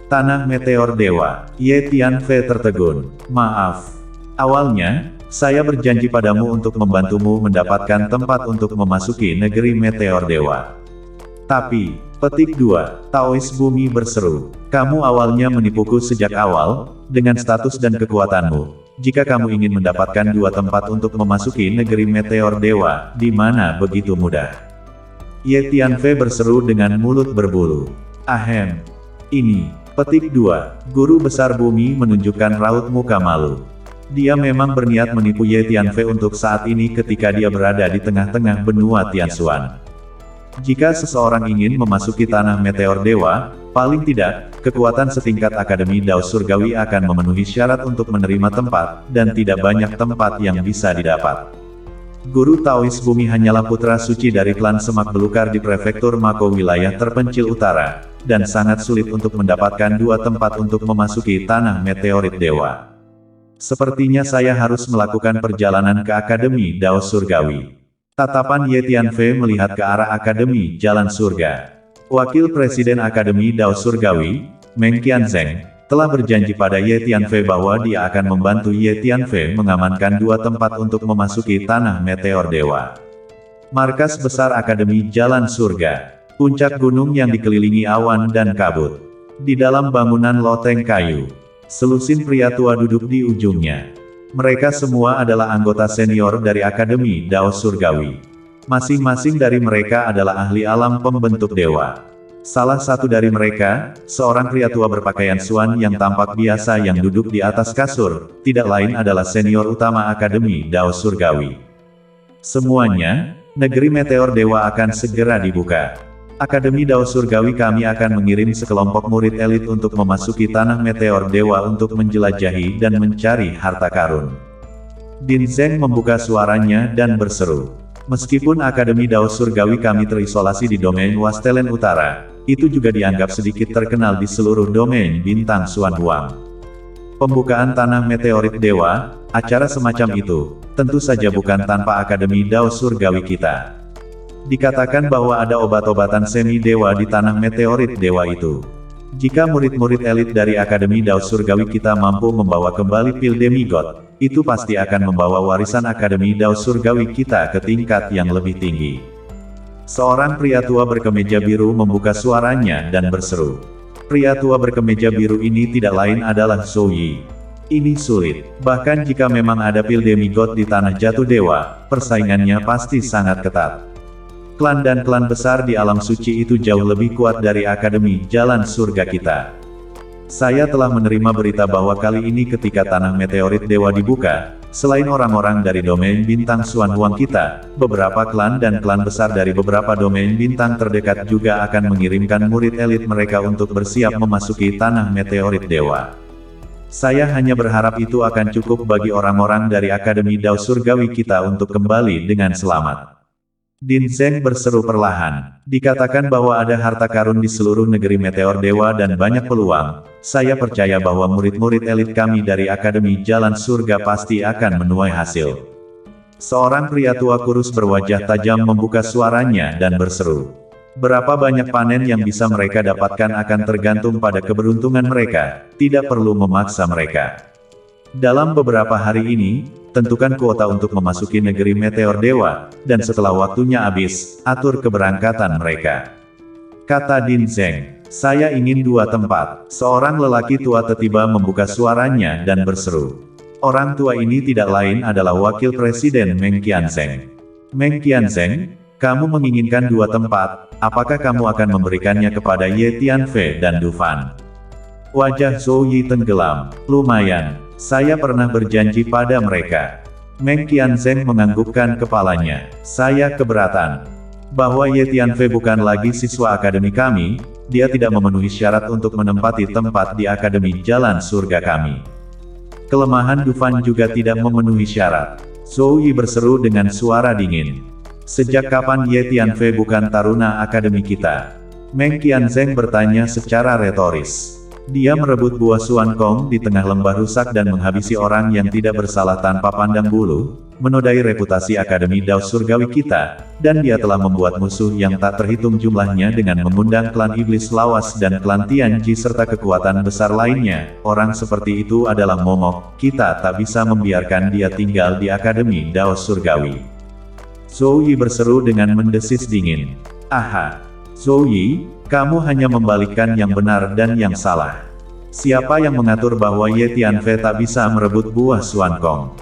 Tanah meteor dewa. Ye Tianfei tertegun. Maaf. Awalnya, saya berjanji padamu untuk membantumu mendapatkan tempat untuk memasuki negeri meteor dewa. Tapi, petik 2, Taois bumi berseru. Kamu awalnya menipuku sejak awal, dengan status dan kekuatanmu. Jika kamu ingin mendapatkan 2 tempat untuk memasuki negeri meteor dewa, di mana begitu mudah. Ye Tianfei berseru dengan mulut berbulu. Ahem. Ini, petik 2, guru besar bumi menunjukkan raut muka malu. Dia memang berniat menipu Ye Tianfei untuk saat ini ketika dia berada di tengah-tengah benua Tianxuan. Jika seseorang ingin memasuki tanah meteor dewa, paling tidak, kekuatan setingkat Akademi Dao Surgawi akan memenuhi syarat untuk menerima tempat, dan tidak banyak tempat yang bisa didapat. Guru Taois bumi hanyalah putra suci dari klan Semak Belukar di prefektur Mako wilayah terpencil utara, dan sangat sulit untuk mendapatkan 2 tempat untuk memasuki tanah meteorit dewa. Sepertinya saya harus melakukan perjalanan ke Akademi Dao Surgawi. Tatapan Ye Tianfei melihat ke arah Akademi Jalan Surga. Wakil Presiden Akademi Dao Surgawi, Meng Qianzheng, telah berjanji pada Ye Tianfei bahwa dia akan membantu Ye Tianfei mengamankan 2 tempat untuk memasuki tanah meteor dewa. Markas besar Akademi Jalan Surga. Puncak gunung yang dikelilingi awan dan kabut. Di dalam bangunan loteng kayu. Selusin pria tua duduk di ujungnya. Mereka semua adalah anggota senior dari Akademi Dao Surgawi. Masing-masing dari mereka adalah ahli alam pembentuk dewa. Salah satu dari mereka, seorang pria tua berpakaian suan yang tampak biasa yang duduk di atas kasur, tidak lain adalah senior utama Akademi Dao Surgawi. Semuanya, negeri meteor dewa akan segera dibuka. Akademi Dao Surgawi kami akan mengirim sekelompok murid elit untuk memasuki tanah meteor dewa untuk menjelajahi dan mencari harta karun. Din Zeng membuka suaranya dan berseru. Meskipun Akademi Dao Surgawi kami terisolasi di domain Wastelen Utara, itu juga dianggap sedikit terkenal di seluruh domain bintang Xuan Huang. Pembukaan tanah meteorit dewa, acara semacam itu, tentu saja bukan tanpa Akademi Dao Surgawi kita. Dikatakan bahwa ada obat-obatan semi-dewa di tanah meteorit dewa itu. Jika murid-murid elit dari Akademi Dao Surgawi kita mampu membawa kembali pil demigod, itu pasti akan membawa warisan Akademi Dao Surgawi kita ke tingkat yang lebih tinggi. Seorang pria tua berkemeja biru membuka suaranya dan berseru. Pria tua berkemeja biru ini tidak lain adalah Zhou Yi. Ini sulit, bahkan jika memang ada pil demigod di tanah jatuh dewa, persaingannya pasti sangat ketat. Klan dan klan besar di alam suci itu jauh lebih kuat dari Akademi Jalan Surga kita. Saya telah menerima berita bahwa kali ini ketika tanah meteorit dewa dibuka, selain orang-orang dari domain bintang Xuan Huang kita, beberapa klan dan klan besar dari beberapa domain bintang terdekat juga akan mengirimkan murid elit mereka untuk bersiap memasuki tanah meteorit dewa. Saya hanya berharap itu akan cukup bagi orang-orang dari Akademi Dao Surgawi kita untuk kembali dengan selamat. Din Zeng berseru perlahan. Dikatakan bahwa ada harta karun di seluruh negeri meteor dewa dan banyak peluang. Saya percaya bahwa murid-murid elit kami dari Akademi Jalan Surga pasti akan menuai hasil. Seorang pria tua kurus berwajah tajam membuka suaranya dan berseru. Berapa banyak panen yang bisa mereka dapatkan akan tergantung pada keberuntungan mereka, tidak perlu memaksa mereka. Dalam beberapa hari ini, tentukan kuota untuk memasuki negeri meteor dewa, dan setelah waktunya habis, atur keberangkatan mereka. Kata Din Zeng, saya ingin 2 tempat. Seorang lelaki tua tiba-tiba membuka suaranya dan berseru. Orang tua ini tidak lain adalah Wakil Presiden Meng Qianzheng. Meng Qianzheng, kamu menginginkan 2 tempat, apakah kamu akan memberikannya kepada Ye Tianfei dan Du Fan? Wajah Zhou Yi tenggelam. Lumayan. Saya pernah berjanji pada mereka. Meng Qianzheng menganggukkan kepalanya. Saya keberatan. Bahwa Ye Tianfei bukan lagi siswa akademi kami, dia tidak memenuhi syarat untuk menempati tempat di Akademi Jalan Surga kami. Kelemahan Du Fan juga tidak memenuhi syarat. Zhou Yi berseru dengan suara dingin. Sejak kapan Ye Tianfei bukan taruna akademi kita? Meng Qianzheng bertanya secara retoris. Dia merebut buah Xuan Kong di tengah lembah rusak dan menghabisi orang yang tidak bersalah tanpa pandang bulu, menodai reputasi Akademi Dao Surgawi kita, dan dia telah membuat musuh yang tak terhitung jumlahnya dengan mengundang klan Iblis Lawas dan klan Tianji serta kekuatan besar lainnya. Orang seperti itu adalah momok, kita tak bisa membiarkan dia tinggal di Akademi Dao Surgawi. Zhou Yi berseru dengan mendesis dingin. Aha! Zhou Yi, kamu hanya membalikkan yang benar dan yang salah. Siapa yang mengatur bahwa Ye Tianfei tak bisa merebut buah Xuan Kong?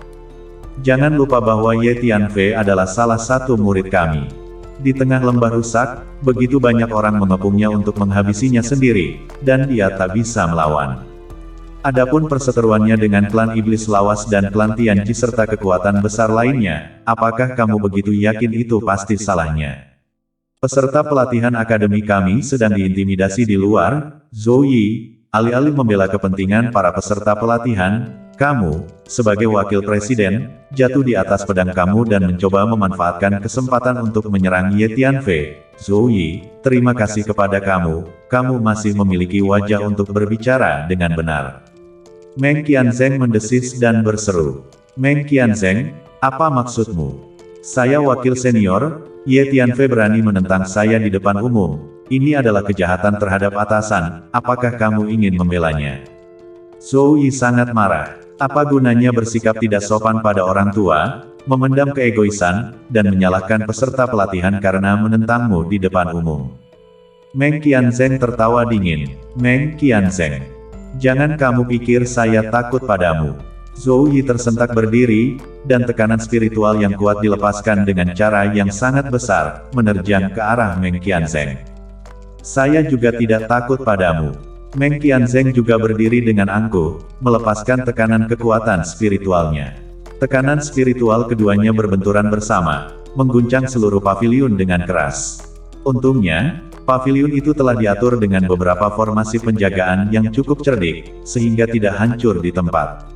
Jangan lupa bahwa Ye Tianfei adalah salah satu murid kami. Di tengah lembah rusak, begitu banyak orang mengepungnya untuk menghabisinya sendiri, dan dia tak bisa melawan. Adapun perseteruannya dengan klan Iblis Lawas dan klan Tianji serta kekuatan besar lainnya, apakah kamu begitu yakin itu pasti salahnya? Peserta pelatihan akademi kami sedang diintimidasi di luar. Zhou Yi, alih-alih membela kepentingan para peserta pelatihan, kamu, sebagai wakil presiden, jatuh di atas pedang kamu dan mencoba memanfaatkan kesempatan untuk menyerang Ye Tianfei. Zhou Yi, terima kasih kepada kamu, kamu masih memiliki wajah untuk berbicara dengan benar. Meng Qianzheng mendesis dan berseru. Meng Qianzheng, apa maksudmu? Saya wakil senior, Ye Tianfei berani menentang saya di depan umum. Ini adalah kejahatan terhadap atasan, apakah kamu ingin membelanya? Zhou Yi sangat marah. Apa gunanya bersikap tidak sopan pada orang tua, memendam keegoisan, dan menyalahkan peserta pelatihan karena menentangmu di depan umum? Meng Qianzheng tertawa dingin. Meng Qianzheng, jangan kamu pikir saya takut padamu. Zhou Yi tersentak berdiri, dan tekanan spiritual yang kuat dilepaskan dengan cara yang sangat besar, menerjang ke arah Meng Qianzheng. Saya juga tidak takut padamu. Meng Qianzheng juga berdiri dengan angkuh, melepaskan tekanan kekuatan spiritualnya. Tekanan spiritual keduanya berbenturan bersama, mengguncang seluruh paviliun dengan keras. Untungnya, paviliun itu telah diatur dengan beberapa formasi penjagaan yang cukup cerdik, sehingga tidak hancur di tempat.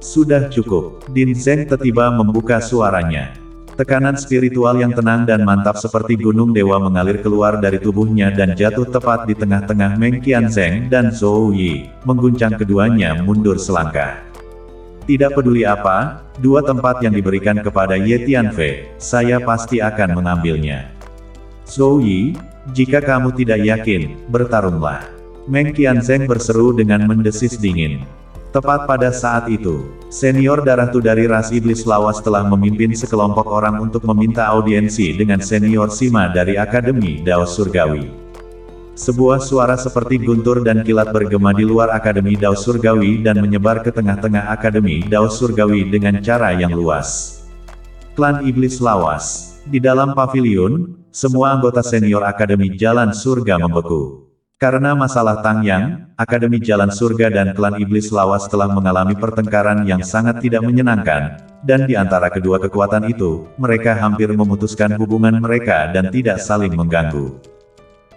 Sudah cukup, Din Zeng tiba-tiba membuka suaranya. Tekanan spiritual yang tenang dan mantap seperti gunung dewa mengalir keluar dari tubuhnya dan jatuh tepat di tengah-tengah Meng Qianzheng dan Zhou Yi, mengguncang keduanya mundur selangkah. Tidak peduli apa, dua tempat yang diberikan kepada Ye Tianfei, saya pasti akan mengambilnya. Zhou Yi, jika kamu tidak yakin, bertarunglah. Meng Qianzheng berseru dengan mendesis dingin. Tepat pada saat itu, senior darah Tu dari ras iblis lawas telah memimpin sekelompok orang untuk meminta audiensi dengan senior Sima dari Akademi Dao Surgawi. Sebuah suara seperti guntur dan kilat bergema di luar Akademi Dao Surgawi dan menyebar ke tengah-tengah Akademi Dao Surgawi dengan cara yang luas. Klan Iblis Lawas. Di dalam paviliun, semua anggota senior Akademi Jalan Surga membeku. Karena masalah Tang Yang, Akademi Jalan Surga dan Klan Iblis Lawas telah mengalami pertengkaran yang sangat tidak menyenangkan, dan di antara kedua kekuatan itu, mereka hampir memutuskan hubungan mereka dan tidak saling mengganggu.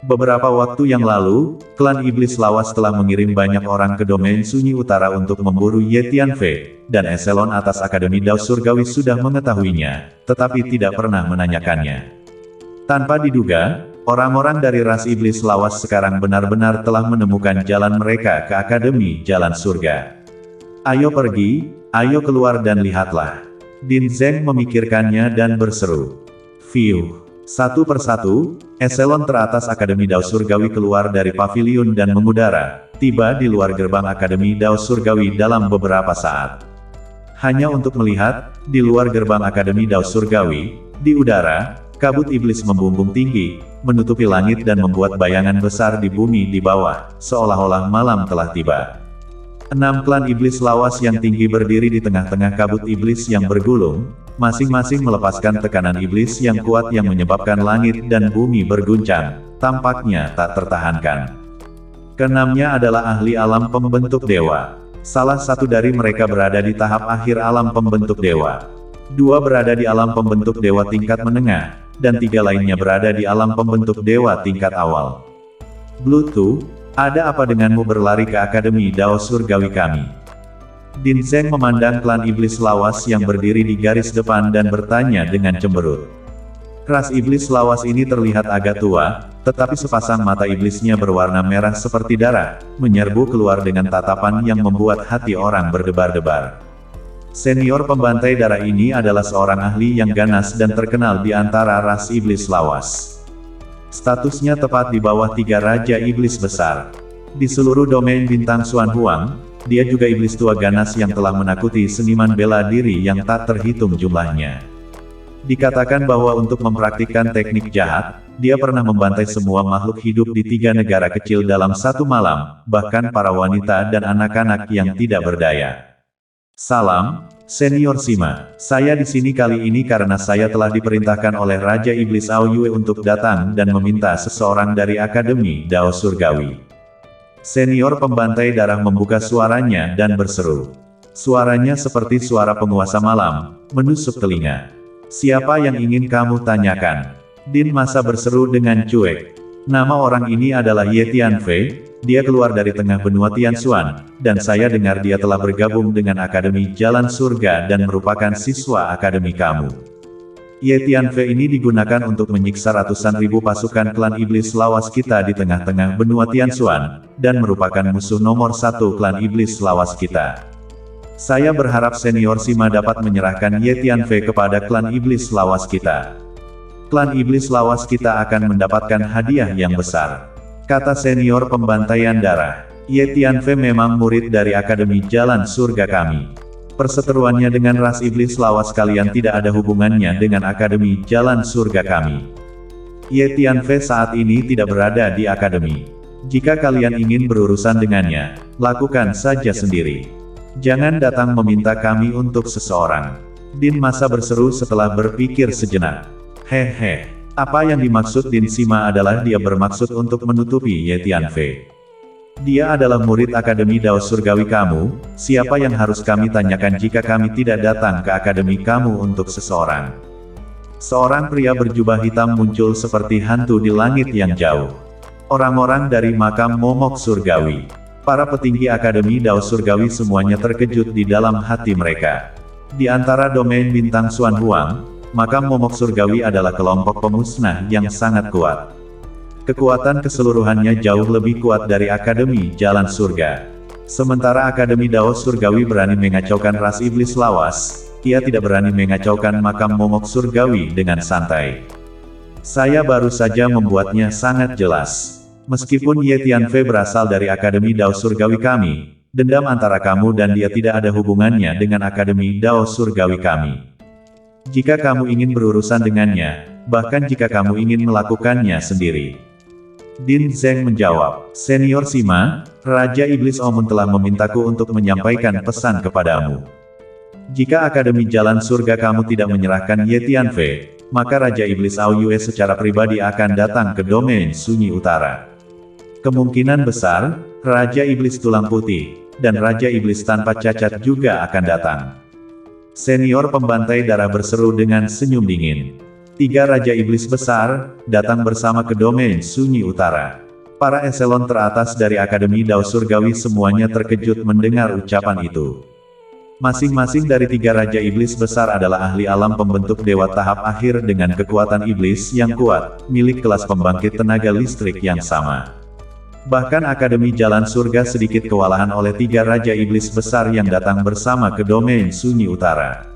Beberapa waktu yang lalu, Klan Iblis Lawas telah mengirim banyak orang ke domain sunyi utara untuk memburu Ye Tianfei, dan eselon atas Akademi Dao Surgawi sudah mengetahuinya, tetapi tidak pernah menanyakannya. Tanpa diduga, orang-orang dari ras iblis lawas sekarang benar-benar telah menemukan jalan mereka ke Akademi Jalan Surga. Ayo pergi, ayo keluar dan lihatlah. Din Zeng memikirkannya dan berseru. Fiuh. Satu persatu, eselon teratas Akademi Dao Surgawi keluar dari paviliun dan mengudara, tiba di luar gerbang Akademi Dao Surgawi dalam beberapa saat. Hanya untuk melihat, di luar gerbang Akademi Dao Surgawi, di udara, kabut iblis membumbung tinggi, menutupi langit dan membuat bayangan besar di bumi di bawah, seolah-olah malam telah tiba. 6 klan iblis lawas yang tinggi berdiri di tengah-tengah kabut iblis yang bergulung, masing-masing melepaskan tekanan iblis yang kuat yang menyebabkan langit dan bumi berguncang, tampaknya tak tertahankan. Keenamnya adalah ahli alam pembentuk dewa. Salah satu dari mereka berada di tahap akhir alam pembentuk dewa. 2 berada di alam pembentuk dewa tingkat menengah, dan 3 lainnya berada di alam pembentuk dewa tingkat awal. Bluetooth, ada apa denganmu berlari ke Akademi Dao Surgawi kami? Din Zeng memandang klan iblis lawas yang berdiri di garis depan dan bertanya dengan cemberut. Ras iblis lawas ini terlihat agak tua, tetapi sepasang mata iblisnya berwarna merah seperti darah, menyerbu keluar dengan tatapan yang membuat hati orang berdebar-debar. Senior pembantai darah ini adalah seorang ahli yang ganas dan terkenal di antara ras iblis lawas. Statusnya tepat di bawah 3 raja iblis besar. Di seluruh domain bintang Xuan Huang, dia juga iblis tua ganas yang telah menakuti seniman bela diri yang tak terhitung jumlahnya. Dikatakan bahwa untuk mempraktikkan teknik jahat, dia pernah membantai semua makhluk hidup di 3 negara kecil dalam satu malam, bahkan para wanita dan anak-anak yang tidak berdaya. Salam, Senior Sima. Saya di sini kali ini karena saya telah diperintahkan oleh Raja Iblis Ao Yue untuk datang dan meminta seseorang dari Akademi Dao Surgawi. Senior pembantai darah membuka suaranya dan berseru. Suaranya seperti suara penguasa malam, menusuk telinga. Siapa yang ingin kamu tanyakan? Din Masa berseru dengan cuek. Nama orang ini adalah Ye Tianfei, dia keluar dari tengah benua Tianxuan, dan saya dengar dia telah bergabung dengan Akademi Jalan Surga dan merupakan siswa akademi kamu. Ye Tianfei ini digunakan untuk menyiksa ratusan ribu pasukan klan iblis lawas kita di tengah-tengah benua Tianxuan, dan merupakan musuh nomor satu klan iblis lawas kita. Saya berharap senior Sima dapat menyerahkan Ye Tianfei kepada klan iblis lawas kita. Klan iblis lawas kita akan mendapatkan hadiah yang besar, kata senior pembantaian darah. Ye Tianfei memang murid dari Akademi Jalan Surga kami. Perseteruannya dengan ras iblis lawas kalian tidak ada hubungannya dengan Akademi Jalan Surga kami. Ye Tianfei saat ini tidak berada di Akademi. Jika kalian ingin berurusan dengannya, lakukan saja sendiri. Jangan datang meminta kami untuk seseorang. Din Masa berseru setelah berpikir sejenak. Hehe, apa yang dimaksud Din Sima adalah dia bermaksud untuk menutupi Ye Tianfei. Dia adalah murid Akademi Dao Surgawi kamu, siapa yang harus kami tanyakan jika kami tidak datang ke akademi kamu untuk seseorang? Seorang pria berjubah hitam muncul seperti hantu di langit yang jauh. Orang-orang dari makam momok surgawi. Para petinggi Akademi Dao Surgawi semuanya terkejut di dalam hati mereka. Di antara domain bintang Xuan Huang, makam momok surgawi adalah kelompok pemusnah yang sangat kuat. Kekuatan keseluruhannya jauh lebih kuat dari Akademi Jalan Surga. Sementara Akademi Dao Surgawi berani mengacaukan ras iblis lawas, ia tidak berani mengacaukan makam momok surgawi dengan santai. Saya baru saja membuatnya sangat jelas. Meskipun Ye Tianfei berasal dari Akademi Dao Surgawi kami, dendam antara kamu dan dia tidak ada hubungannya dengan Akademi Dao Surgawi kami. Jika kamu ingin berurusan dengannya, bahkan jika kamu ingin melakukannya sendiri. Din Zeng menjawab, Senior Sima, Raja Iblis Omun telah memintaku untuk menyampaikan pesan kepadamu. Jika Akademi Jalan Surga kamu tidak menyerahkan Ye Tianfei, maka Raja Iblis Ao Yue secara pribadi akan datang ke domain Sunyi Utara. Kemungkinan besar, Raja Iblis Tulang Putih, dan Raja Iblis Tanpa Cacat juga akan datang. Senior pembantai darah berseru dengan senyum dingin. 3 Raja Iblis besar, datang bersama ke domain Sunyi Utara. Para eselon teratas dari Akademi Dao Surgawi semuanya terkejut mendengar ucapan itu. Masing-masing dari 3 Raja Iblis besar adalah ahli alam pembentuk dewa tahap akhir dengan kekuatan iblis yang kuat, milik kelas pembangkit tenaga listrik yang sama. Bahkan Akademi Jalan Surga sedikit kewalahan oleh 3 Raja Iblis besar yang datang bersama ke domain Sunyi Utara.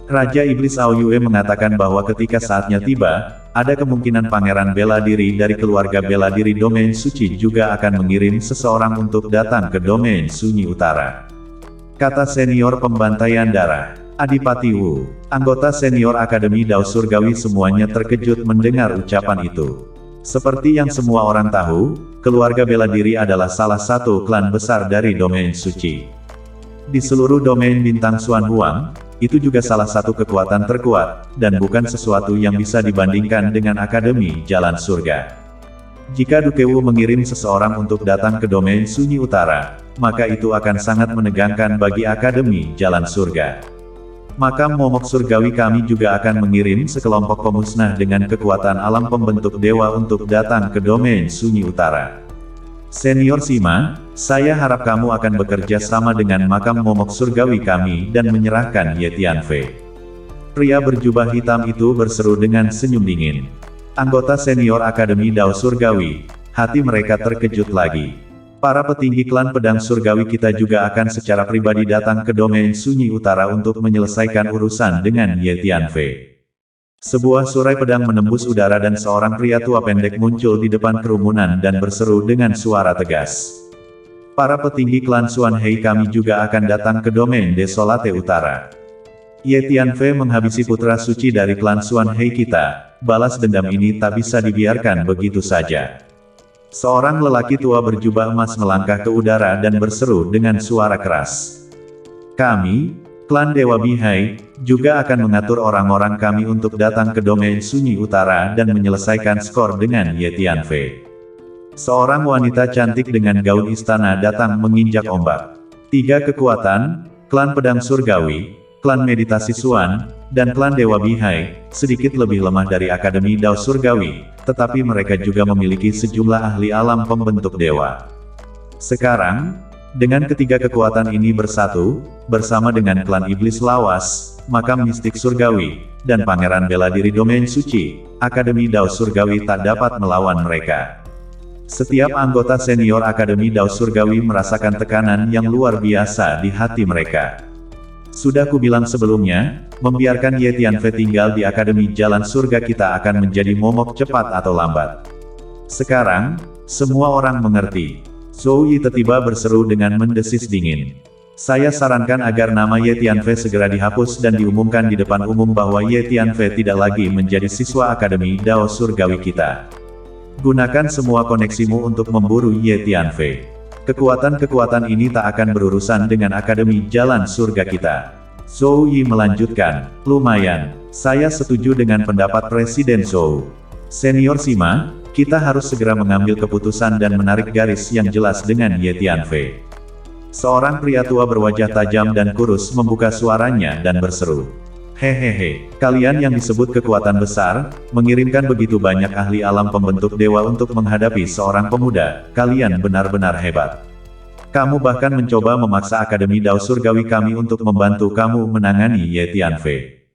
Raja Iblis Ao Yue mengatakan bahwa ketika saatnya tiba, ada kemungkinan Pangeran Bela Diri dari keluarga Bela Diri Domain Suci juga akan mengirim seseorang untuk datang ke domain Sunyi Utara. Kata senior pembantaian darah, Adipati Wu, anggota senior Akademi Dao Surgawi semuanya terkejut mendengar ucapan itu. Seperti yang semua orang tahu, keluarga Bela Diri adalah salah satu klan besar dari domain suci. Di seluruh domain bintang Xuan Huang, itu juga salah satu kekuatan terkuat, dan bukan sesuatu yang bisa dibandingkan dengan Akademi Jalan Surga. Jika Duke Wu mengirim seseorang untuk datang ke domain Sunyi Utara, maka itu akan sangat menegangkan bagi Akademi Jalan Surga. Makam momok surgawi kami juga akan mengirim sekelompok pemusnah dengan kekuatan alam pembentuk dewa untuk datang ke domain Sunyi Utara. Senior Sima, saya harap kamu akan bekerja sama dengan makam momok surgawi kami dan menyerahkan Ye Tianfei. Pria berjubah hitam itu berseru dengan senyum dingin. Anggota senior Akademi Dao Surgawi, hati mereka terkejut lagi. Para petinggi klan pedang surgawi kita juga akan secara pribadi datang ke domain Sunyi Utara untuk menyelesaikan urusan dengan Ye Tianfei. Sebuah surai pedang menembus udara dan seorang pria tua pendek muncul di depan kerumunan dan berseru dengan suara tegas. Para petinggi klan Xuan Hei kami juga akan datang ke domain Desolate Utara. Ye Tianfei menghabisi putra suci dari klan Xuan Hei kita, balas dendam ini tak bisa dibiarkan begitu saja. Seorang lelaki tua berjubah emas melangkah ke udara dan berseru dengan suara keras. Kami, klan Dewa Bihai, juga akan mengatur orang-orang kami untuk datang ke domain Sunyi Utara dan menyelesaikan skor dengan Ye Tianfei. Seorang wanita cantik dengan gaun istana datang menginjak ombak. 3 kekuatan, klan pedang surgawi, klan meditasi Xuan, dan klan Dewa Bihai, sedikit lebih lemah dari Akademi Dao Surgawi, tetapi mereka juga memiliki sejumlah ahli alam pembentuk dewa. Sekarang, Dengan ketiga kekuatan ini bersatu, bersama dengan klan iblis lawas, makam mistik surgawi, dan pangeran bela diri domain suci, Akademi Dao Surgawi tak dapat melawan mereka. Setiap anggota senior Akademi Dao Surgawi merasakan tekanan yang luar biasa di hati mereka. Sudah kubilang sebelumnya, membiarkan Ye Tianfei tinggal di Akademi Jalan Surga kita akan menjadi momok cepat atau lambat. Sekarang, semua orang mengerti. Zhou Yi tiba berseru dengan mendesis dingin. Saya sarankan agar nama Ye Tianfei segera dihapus dan diumumkan di depan umum bahwa Ye Tianfei tidak lagi menjadi siswa Akademi Dao Surgawi kita. Gunakan semua koneksimu untuk memburu Ye Tianfei. Kekuatan-kekuatan ini tak akan berurusan dengan Akademi Jalan Surga kita. Zhou Yi melanjutkan, lumayan, saya setuju dengan pendapat Presiden Zhou. Senior Sima, kita harus segera mengambil keputusan dan menarik garis yang jelas dengan Ye Tianfei. Seorang pria tua berwajah tajam dan kurus membuka suaranya dan berseru. Hehehe, kalian yang disebut kekuatan besar, mengirimkan begitu banyak ahli alam pembentuk dewa untuk menghadapi seorang pemuda, kalian benar-benar hebat. Kamu bahkan mencoba memaksa Akademi Dao Surgawi kami untuk membantu kamu menangani Ye Tianfei.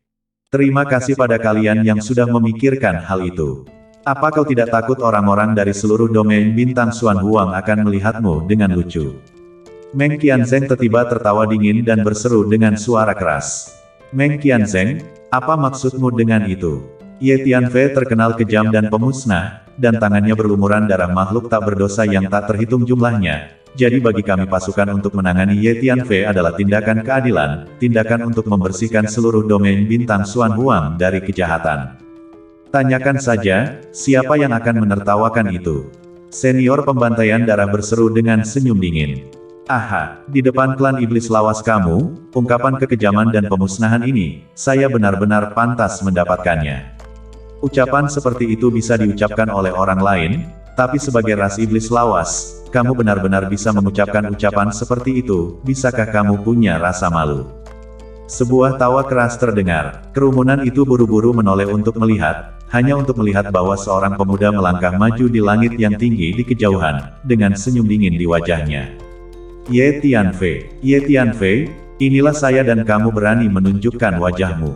Terima kasih pada kalian yang sudah memikirkan hal itu. Apa kau tidak takut orang-orang dari seluruh domain bintang Xuan Huang akan melihatmu dengan lucu? Meng Qianzheng tiba tertawa dingin dan berseru dengan suara keras. Meng Qianzheng, apa maksudmu dengan itu? Ye Tianfei terkenal kejam dan pemusnah, dan tangannya berlumuran darah makhluk tak berdosa yang tak terhitung jumlahnya. Jadi bagi kami pasukan untuk menangani Ye Tianfei adalah tindakan keadilan, tindakan untuk membersihkan seluruh domain bintang Xuan Huang dari kejahatan. Tanyakan saja, siapa yang akan menertawakan itu? Senior pembantaian darah berseru dengan senyum dingin. Aha, di depan klan iblis lawas kamu, ungkapan kekejaman dan pemusnahan ini, saya benar-benar pantas mendapatkannya. Ucapan seperti itu bisa diucapkan oleh orang lain, tapi sebagai ras iblis lawas, kamu benar-benar bisa mengucapkan ucapan seperti itu, bisakah kamu punya rasa malu? Sebuah tawa keras terdengar, kerumunan itu buru-buru menoleh untuk melihat, hanya untuk melihat bahwa seorang pemuda melangkah maju di langit yang tinggi di kejauhan, dengan senyum dingin di wajahnya. Ye Tianfei, inilah saya dan kamu berani menunjukkan wajahmu.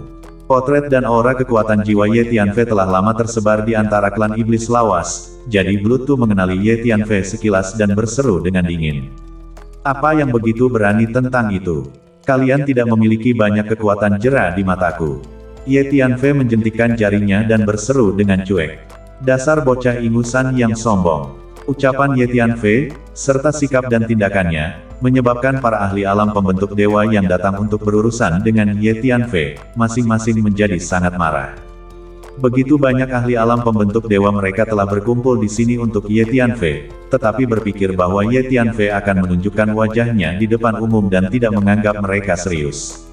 Potret dan aura kekuatan jiwa Ye Tianfei telah lama tersebar di antara klan iblis lawas, jadi Bluetooth mengenali Ye Tianfei sekilas dan berseru dengan dingin. Apa yang begitu berani tentang itu? Kalian tidak memiliki banyak kekuatan jera di mataku. Ye Tianfei menjentikkan jarinya dan berseru dengan cuek. Dasar bocah ingusan yang sombong. Ucapan Ye Tianfei, serta sikap dan tindakannya, menyebabkan para ahli alam pembentuk dewa yang datang untuk berurusan dengan Ye Tianfei, masing-masing menjadi sangat marah. Begitu banyak ahli alam pembentuk dewa mereka telah berkumpul di sini untuk Ye Tianfei, tetapi berpikir bahwa Ye Tianfei akan menunjukkan wajahnya di depan umum dan tidak menganggap mereka serius.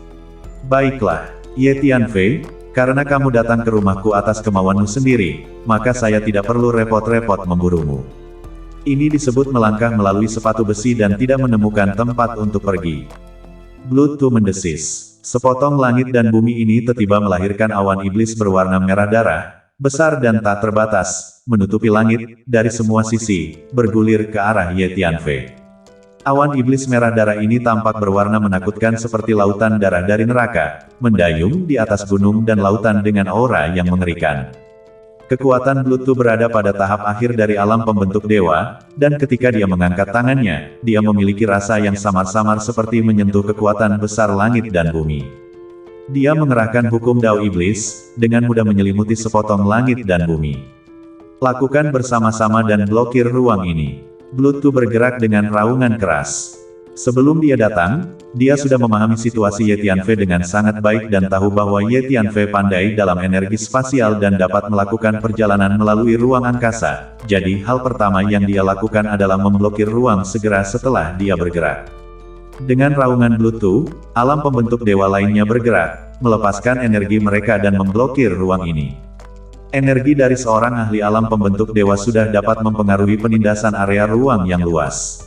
Baiklah, Ye Tianfei, karena kamu datang ke rumahku atas kemauanmu sendiri, maka saya tidak perlu repot-repot memburumu. Ini disebut melangkah melalui sepatu besi dan tidak menemukan tempat untuk pergi. Bluetooth mendesis. Sepotong langit dan bumi ini tiba-tiba melahirkan awan iblis berwarna merah darah, besar dan tak terbatas, menutupi langit, dari semua sisi, bergulir ke arah Ye Tianfei. Awan iblis merah darah ini tampak berwarna menakutkan seperti lautan darah dari neraka, mendayung di atas gunung dan lautan dengan aura yang mengerikan. Kekuatan Bluetooth berada pada tahap akhir dari alam pembentuk dewa, dan ketika dia mengangkat tangannya, dia memiliki rasa yang samar-samar seperti menyentuh kekuatan besar langit dan bumi. Dia mengerahkan hukum Dao Iblis, dengan mudah menyelimuti sepotong langit dan bumi. Lakukan bersama-sama dan blokir ruang ini. Bluetooth bergerak dengan raungan keras. Sebelum dia datang, dia sudah memahami situasi Ye Tianfei dengan sangat baik dan tahu bahwa Ye Tianfei pandai dalam energi spasial dan dapat melakukan perjalanan melalui ruang angkasa. Jadi hal pertama yang dia lakukan adalah memblokir ruang segera setelah dia bergerak. Dengan raungan Bluetooth, alam pembentuk dewa lainnya bergerak, melepaskan energi mereka dan memblokir ruang ini. Energi dari seorang ahli alam pembentuk dewa sudah dapat mempengaruhi penindasan area ruang yang luas.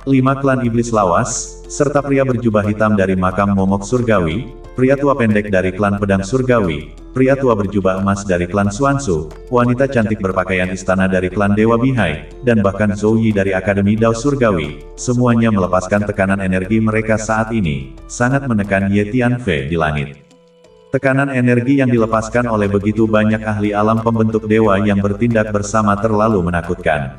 5 klan iblis lawas, serta pria berjubah hitam dari makam momok surgawi, pria tua pendek dari klan pedang surgawi, pria tua berjubah emas dari klan Xuanzu, wanita cantik berpakaian istana dari klan Dewa Bihai, dan bahkan Zhou Yi dari Akademi Dao Surgawi, semuanya melepaskan tekanan energi mereka saat ini, sangat menekan Ye Tianfei di langit. Tekanan energi yang dilepaskan oleh begitu banyak ahli alam pembentuk dewa yang bertindak bersama terlalu menakutkan.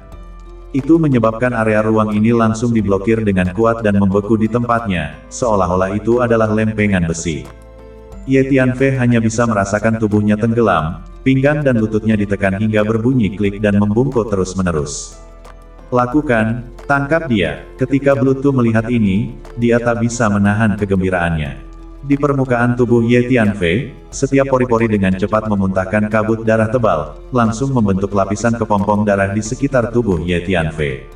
Itu menyebabkan area ruang ini langsung diblokir dengan kuat dan membeku di tempatnya, seolah-olah itu adalah lempengan besi. Ye Tianfei hanya bisa merasakan tubuhnya tenggelam, pinggang dan lututnya ditekan hingga berbunyi klik dan membungkuk terus-menerus. Lakukan, tangkap dia. Ketika Bluetooth melihat ini, dia tak bisa menahan kegembiraannya. Di permukaan tubuh Ye Tianfei, setiap pori-pori dengan cepat memuntahkan kabut darah tebal, langsung membentuk lapisan kepompong darah di sekitar tubuh Ye Tianfei.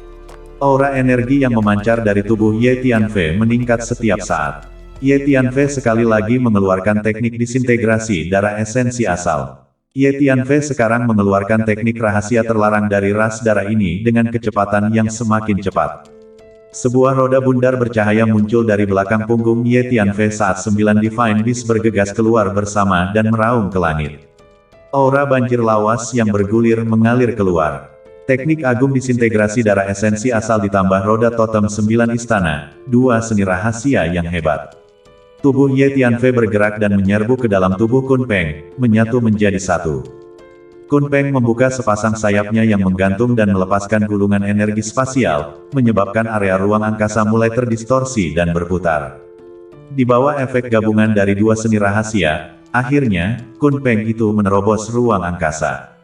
Aura energi yang memancar dari tubuh Ye Tianfei meningkat setiap saat. Ye Tianfei sekali lagi mengeluarkan teknik disintegrasi darah esensi asal. Ye Tianfei sekarang mengeluarkan teknik rahasia terlarang dari ras darah ini dengan kecepatan yang semakin cepat. Sebuah roda bundar bercahaya muncul dari belakang punggung Ye Tianfei saat 9 Divine Beast bergegas keluar bersama dan meraung ke langit. Aura banjir lawas yang bergulir mengalir keluar. Teknik agung disintegrasi darah esensi asal ditambah roda totem 9 istana, dua seni rahasia yang hebat. Tubuh Ye Tianfei bergerak dan menyerbu ke dalam tubuh Kun Peng, menyatu menjadi satu. Kun Peng membuka sepasang sayapnya yang menggantung dan melepaskan gulungan energi spasial, menyebabkan area ruang angkasa mulai terdistorsi dan berputar. Di bawah efek gabungan dari dua seni rahasia, akhirnya, Kun Peng itu menerobos ruang angkasa.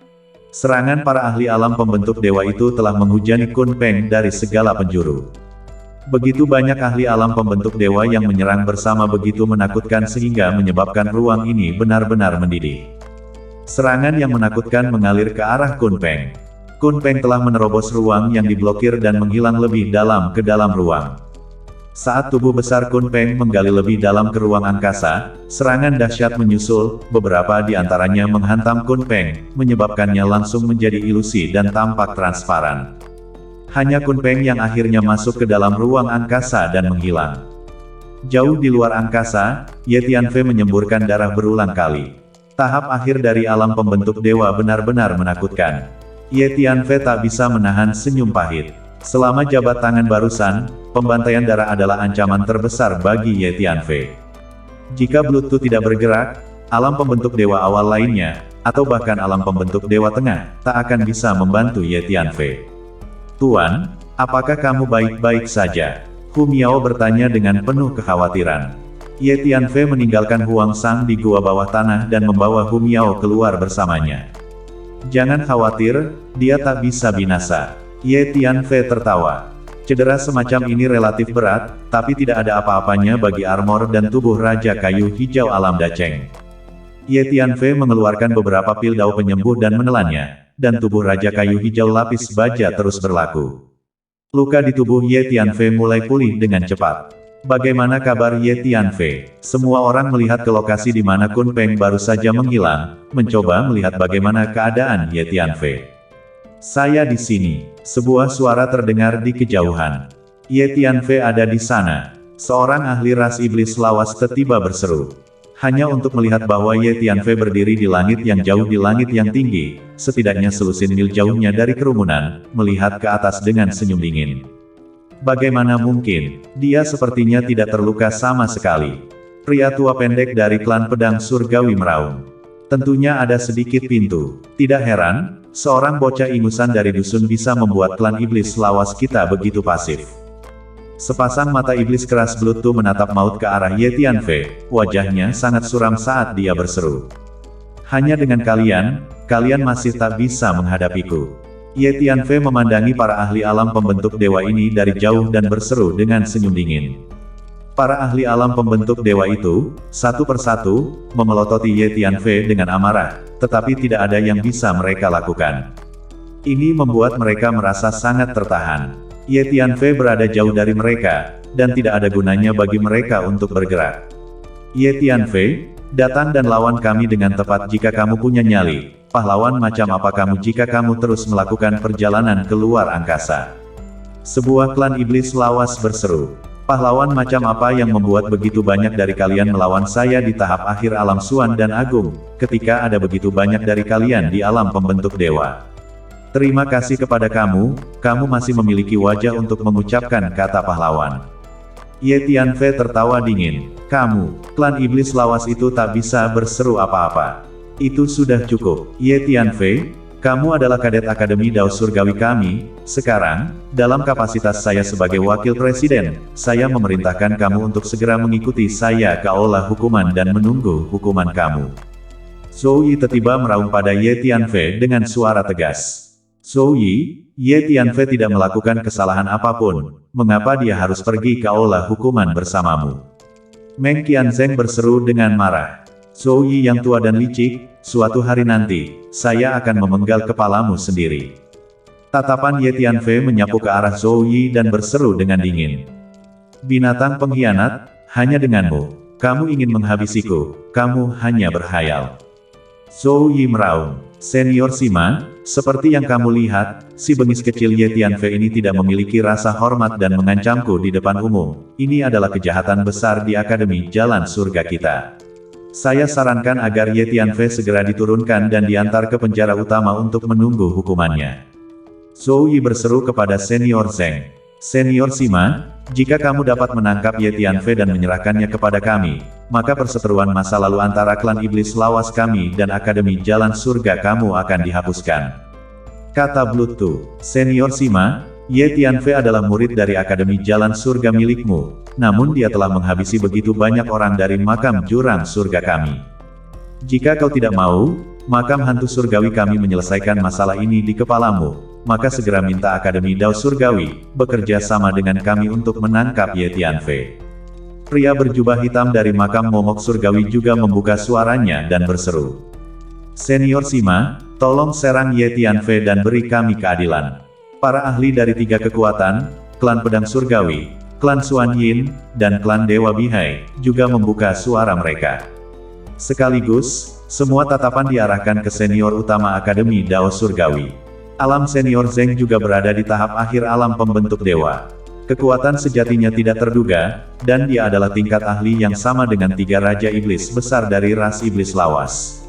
Serangan para ahli alam pembentuk dewa itu telah menghujani Kun Peng dari segala penjuru. Begitu banyak ahli alam pembentuk dewa yang menyerang bersama begitu menakutkan sehingga menyebabkan ruang ini benar-benar mendidih. Serangan yang menakutkan mengalir ke arah Kun Peng. Kun Peng telah menerobos ruang yang diblokir dan menghilang lebih dalam ke dalam ruang. Saat tubuh besar Kun Peng menggali lebih dalam ke ruang angkasa, serangan dahsyat menyusul, beberapa di antaranya menghantam Kun Peng, menyebabkannya langsung menjadi ilusi dan tampak transparan. Hanya Kun Peng yang akhirnya masuk ke dalam ruang angkasa dan menghilang. Jauh di luar angkasa, Ye Tianfei menyemburkan darah berulang kali. Tahap akhir dari alam pembentuk dewa benar-benar menakutkan. Ye Tianfei tak bisa menahan senyum pahit. Selama jabat tangan barusan, pembantaian darah adalah ancaman terbesar bagi Ye Tianfei. Jika Bluetooth tidak bergerak, alam pembentuk dewa awal lainnya, atau bahkan alam pembentuk dewa tengah, tak akan bisa membantu Ye Tianfei. Tuan, apakah kamu baik-baik saja? Hu Miao bertanya dengan penuh kekhawatiran. Ye Tianfei meninggalkan Huang Sang di gua bawah tanah dan membawa Hu Miao keluar bersamanya. Jangan khawatir, dia tak bisa binasa. Ye Tianfei tertawa. Cedera semacam ini relatif berat, tapi tidak ada apa-apanya bagi armor dan tubuh Raja Kayu Hijau Alam Daceng. Ye Tianfei mengeluarkan beberapa pil dao penyembuh dan menelannya, dan tubuh Raja Kayu Hijau Lapis Baja terus berlaku. Luka di tubuh Ye Tianfei mulai pulih dengan cepat. Bagaimana kabar Ye Tianfei? Semua orang melihat ke lokasi di mana Kun Peng baru saja menghilang, mencoba melihat bagaimana keadaan Ye Tianfei. Saya di sini. Sebuah suara terdengar di kejauhan. Ye Tianfei ada di sana. Seorang ahli ras iblis lawas tiba berseru. Hanya untuk melihat bahwa Ye Tianfei berdiri di langit yang jauh di langit yang tinggi, setidaknya selusin mil jauhnya dari kerumunan, melihat ke atas dengan senyum dingin. Bagaimana mungkin? Dia sepertinya tidak terluka sama sekali. Pria tua pendek dari klan pedang surgawi meraung. Tentunya ada sedikit pintu. Tidak heran, seorang bocah ingusan dari dusun bisa membuat klan iblis lawas kita begitu pasif. Sepasang mata iblis keras Bluetooth menatap maut ke arah Ye Tianfei, wajahnya sangat suram saat dia berseru. Hanya dengan kalian masih tak bisa menghadapiku. Ye Tianfei memandangi para ahli alam pembentuk dewa ini dari jauh dan berseru dengan senyum dingin. Para ahli alam pembentuk dewa itu, satu persatu, memelototi Ye Tianfei dengan amarah, tetapi tidak ada yang bisa mereka lakukan. Ini membuat mereka merasa sangat tertahan. Ye Tianfei berada jauh dari mereka, dan tidak ada gunanya bagi mereka untuk bergerak. Ye Tianfei, datang dan lawan kami dengan tepat jika kamu punya nyali. Pahlawan macam apa kamu jika kamu terus melakukan perjalanan ke luar angkasa? Sebuah klan iblis lawas berseru. Pahlawan macam apa yang membuat begitu banyak dari kalian melawan saya di tahap akhir alam Suan dan Agung, ketika ada begitu banyak dari kalian di alam pembentuk dewa? Terima kasih kepada kamu, kamu masih memiliki wajah untuk mengucapkan kata pahlawan. Ye Tianfei tertawa dingin. Kamu, klan iblis lawas itu tak bisa berseru apa-apa. Itu sudah cukup. Ye Tianfei, kamu adalah kadet Akademi Dao Surgawi kami. Sekarang, dalam kapasitas saya sebagai wakil presiden, saya memerintahkan kamu untuk segera mengikuti saya ke aula hukuman dan menunggu hukuman kamu. Zhou Yi tiba meraung pada Ye Tianfei dengan suara tegas. Zhou Yi, Ye Tianfei tidak melakukan kesalahan apapun. Mengapa dia harus pergi ke aula hukuman bersamamu? Meng Qianzheng berseru dengan marah. Zhou Yi yang tua dan licik, suatu hari nanti, saya akan memenggal kepalamu sendiri. Tatapan Ye Tianfei menyapu ke arah Zhou Yi dan berseru dengan dingin. Binatang pengkhianat, hanya denganmu, kamu ingin menghabisiku, kamu hanya berhayal. Zhou Yi meraung. Senior Sima, seperti yang kamu lihat, si bengis kecil Ye Tianfei ini tidak memiliki rasa hormat dan mengancamku di depan umum. Ini adalah kejahatan besar di Akademi Jalan Surga kita. Saya sarankan agar Ye Tianfei segera diturunkan dan diantar ke penjara utama untuk menunggu hukumannya. Zhou Yi berseru kepada Senior Zheng. Senior Sima, jika kamu dapat menangkap Ye Tianfei dan menyerahkannya kepada kami, maka perseteruan masa lalu antara klan iblis lawas kami dan Akademi Jalan Surga kamu akan dihapuskan. Kata Bluetooth. Senior Sima, Ye Tianfei adalah murid dari Akademi Jalan Surga milikmu, namun dia telah menghabisi begitu banyak orang dari makam jurang surga kami. Jika kau tidak mau, makam hantu surgawi kami menyelesaikan masalah ini di kepalamu, maka segera minta Akademi Dao Surgawi bekerja sama dengan kami untuk menangkap Ye Tianfei. Pria berjubah hitam dari makam momok surgawi juga membuka suaranya dan berseru. Senior Sima, tolong serang Ye Tianfei dan beri kami keadilan. Para ahli dari 3 kekuatan, klan pedang surgawi, klan Xuan Yin, dan klan Dewa Bihai, juga membuka suara mereka. Sekaligus, semua tatapan diarahkan ke senior utama Akademi Dao Surgawi. Alam senior Zheng juga berada di tahap akhir alam pembentuk dewa. Kekuatan sejatinya tidak terduga, dan dia adalah tingkat ahli yang sama dengan 3 raja iblis besar dari ras iblis lawas.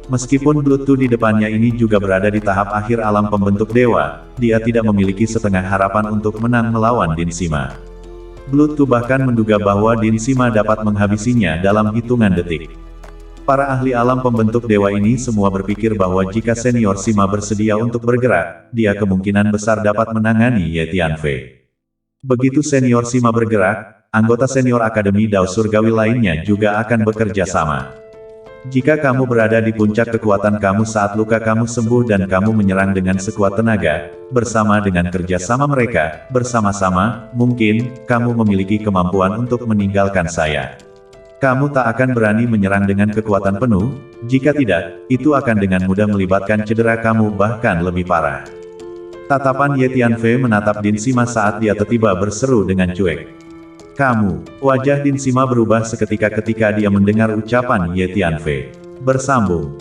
Meskipun Bluetooth di depannya ini juga berada di tahap akhir alam pembentuk dewa, dia tidak memiliki setengah harapan untuk menang melawan Din Sima. Bluetooth bahkan menduga bahwa Din Sima dapat menghabisinya dalam hitungan detik. Para ahli alam pembentuk dewa ini semua berpikir bahwa jika senior Sima bersedia untuk bergerak, dia kemungkinan besar dapat menangani Ye Tianfei. Begitu senior Sima bergerak, anggota senior Akademi Dao Surgawi lainnya juga akan bekerja sama. Jika kamu berada di puncak kekuatan kamu saat luka kamu sembuh dan kamu menyerang dengan sekuat tenaga, bersama dengan kerja sama mereka, bersama-sama, mungkin, kamu memiliki kemampuan untuk meninggalkan saya. Kamu tak akan berani menyerang dengan kekuatan penuh, jika tidak, itu akan dengan mudah melibatkan cedera kamu bahkan lebih parah. Tatapan Ye Tianfei menatap Din Sima saat dia tiba-tiba berseru dengan cuek. Kamu, wajah Din Sima berubah seketika ketika dia mendengar ucapan Ye Tianfei. Bersambung.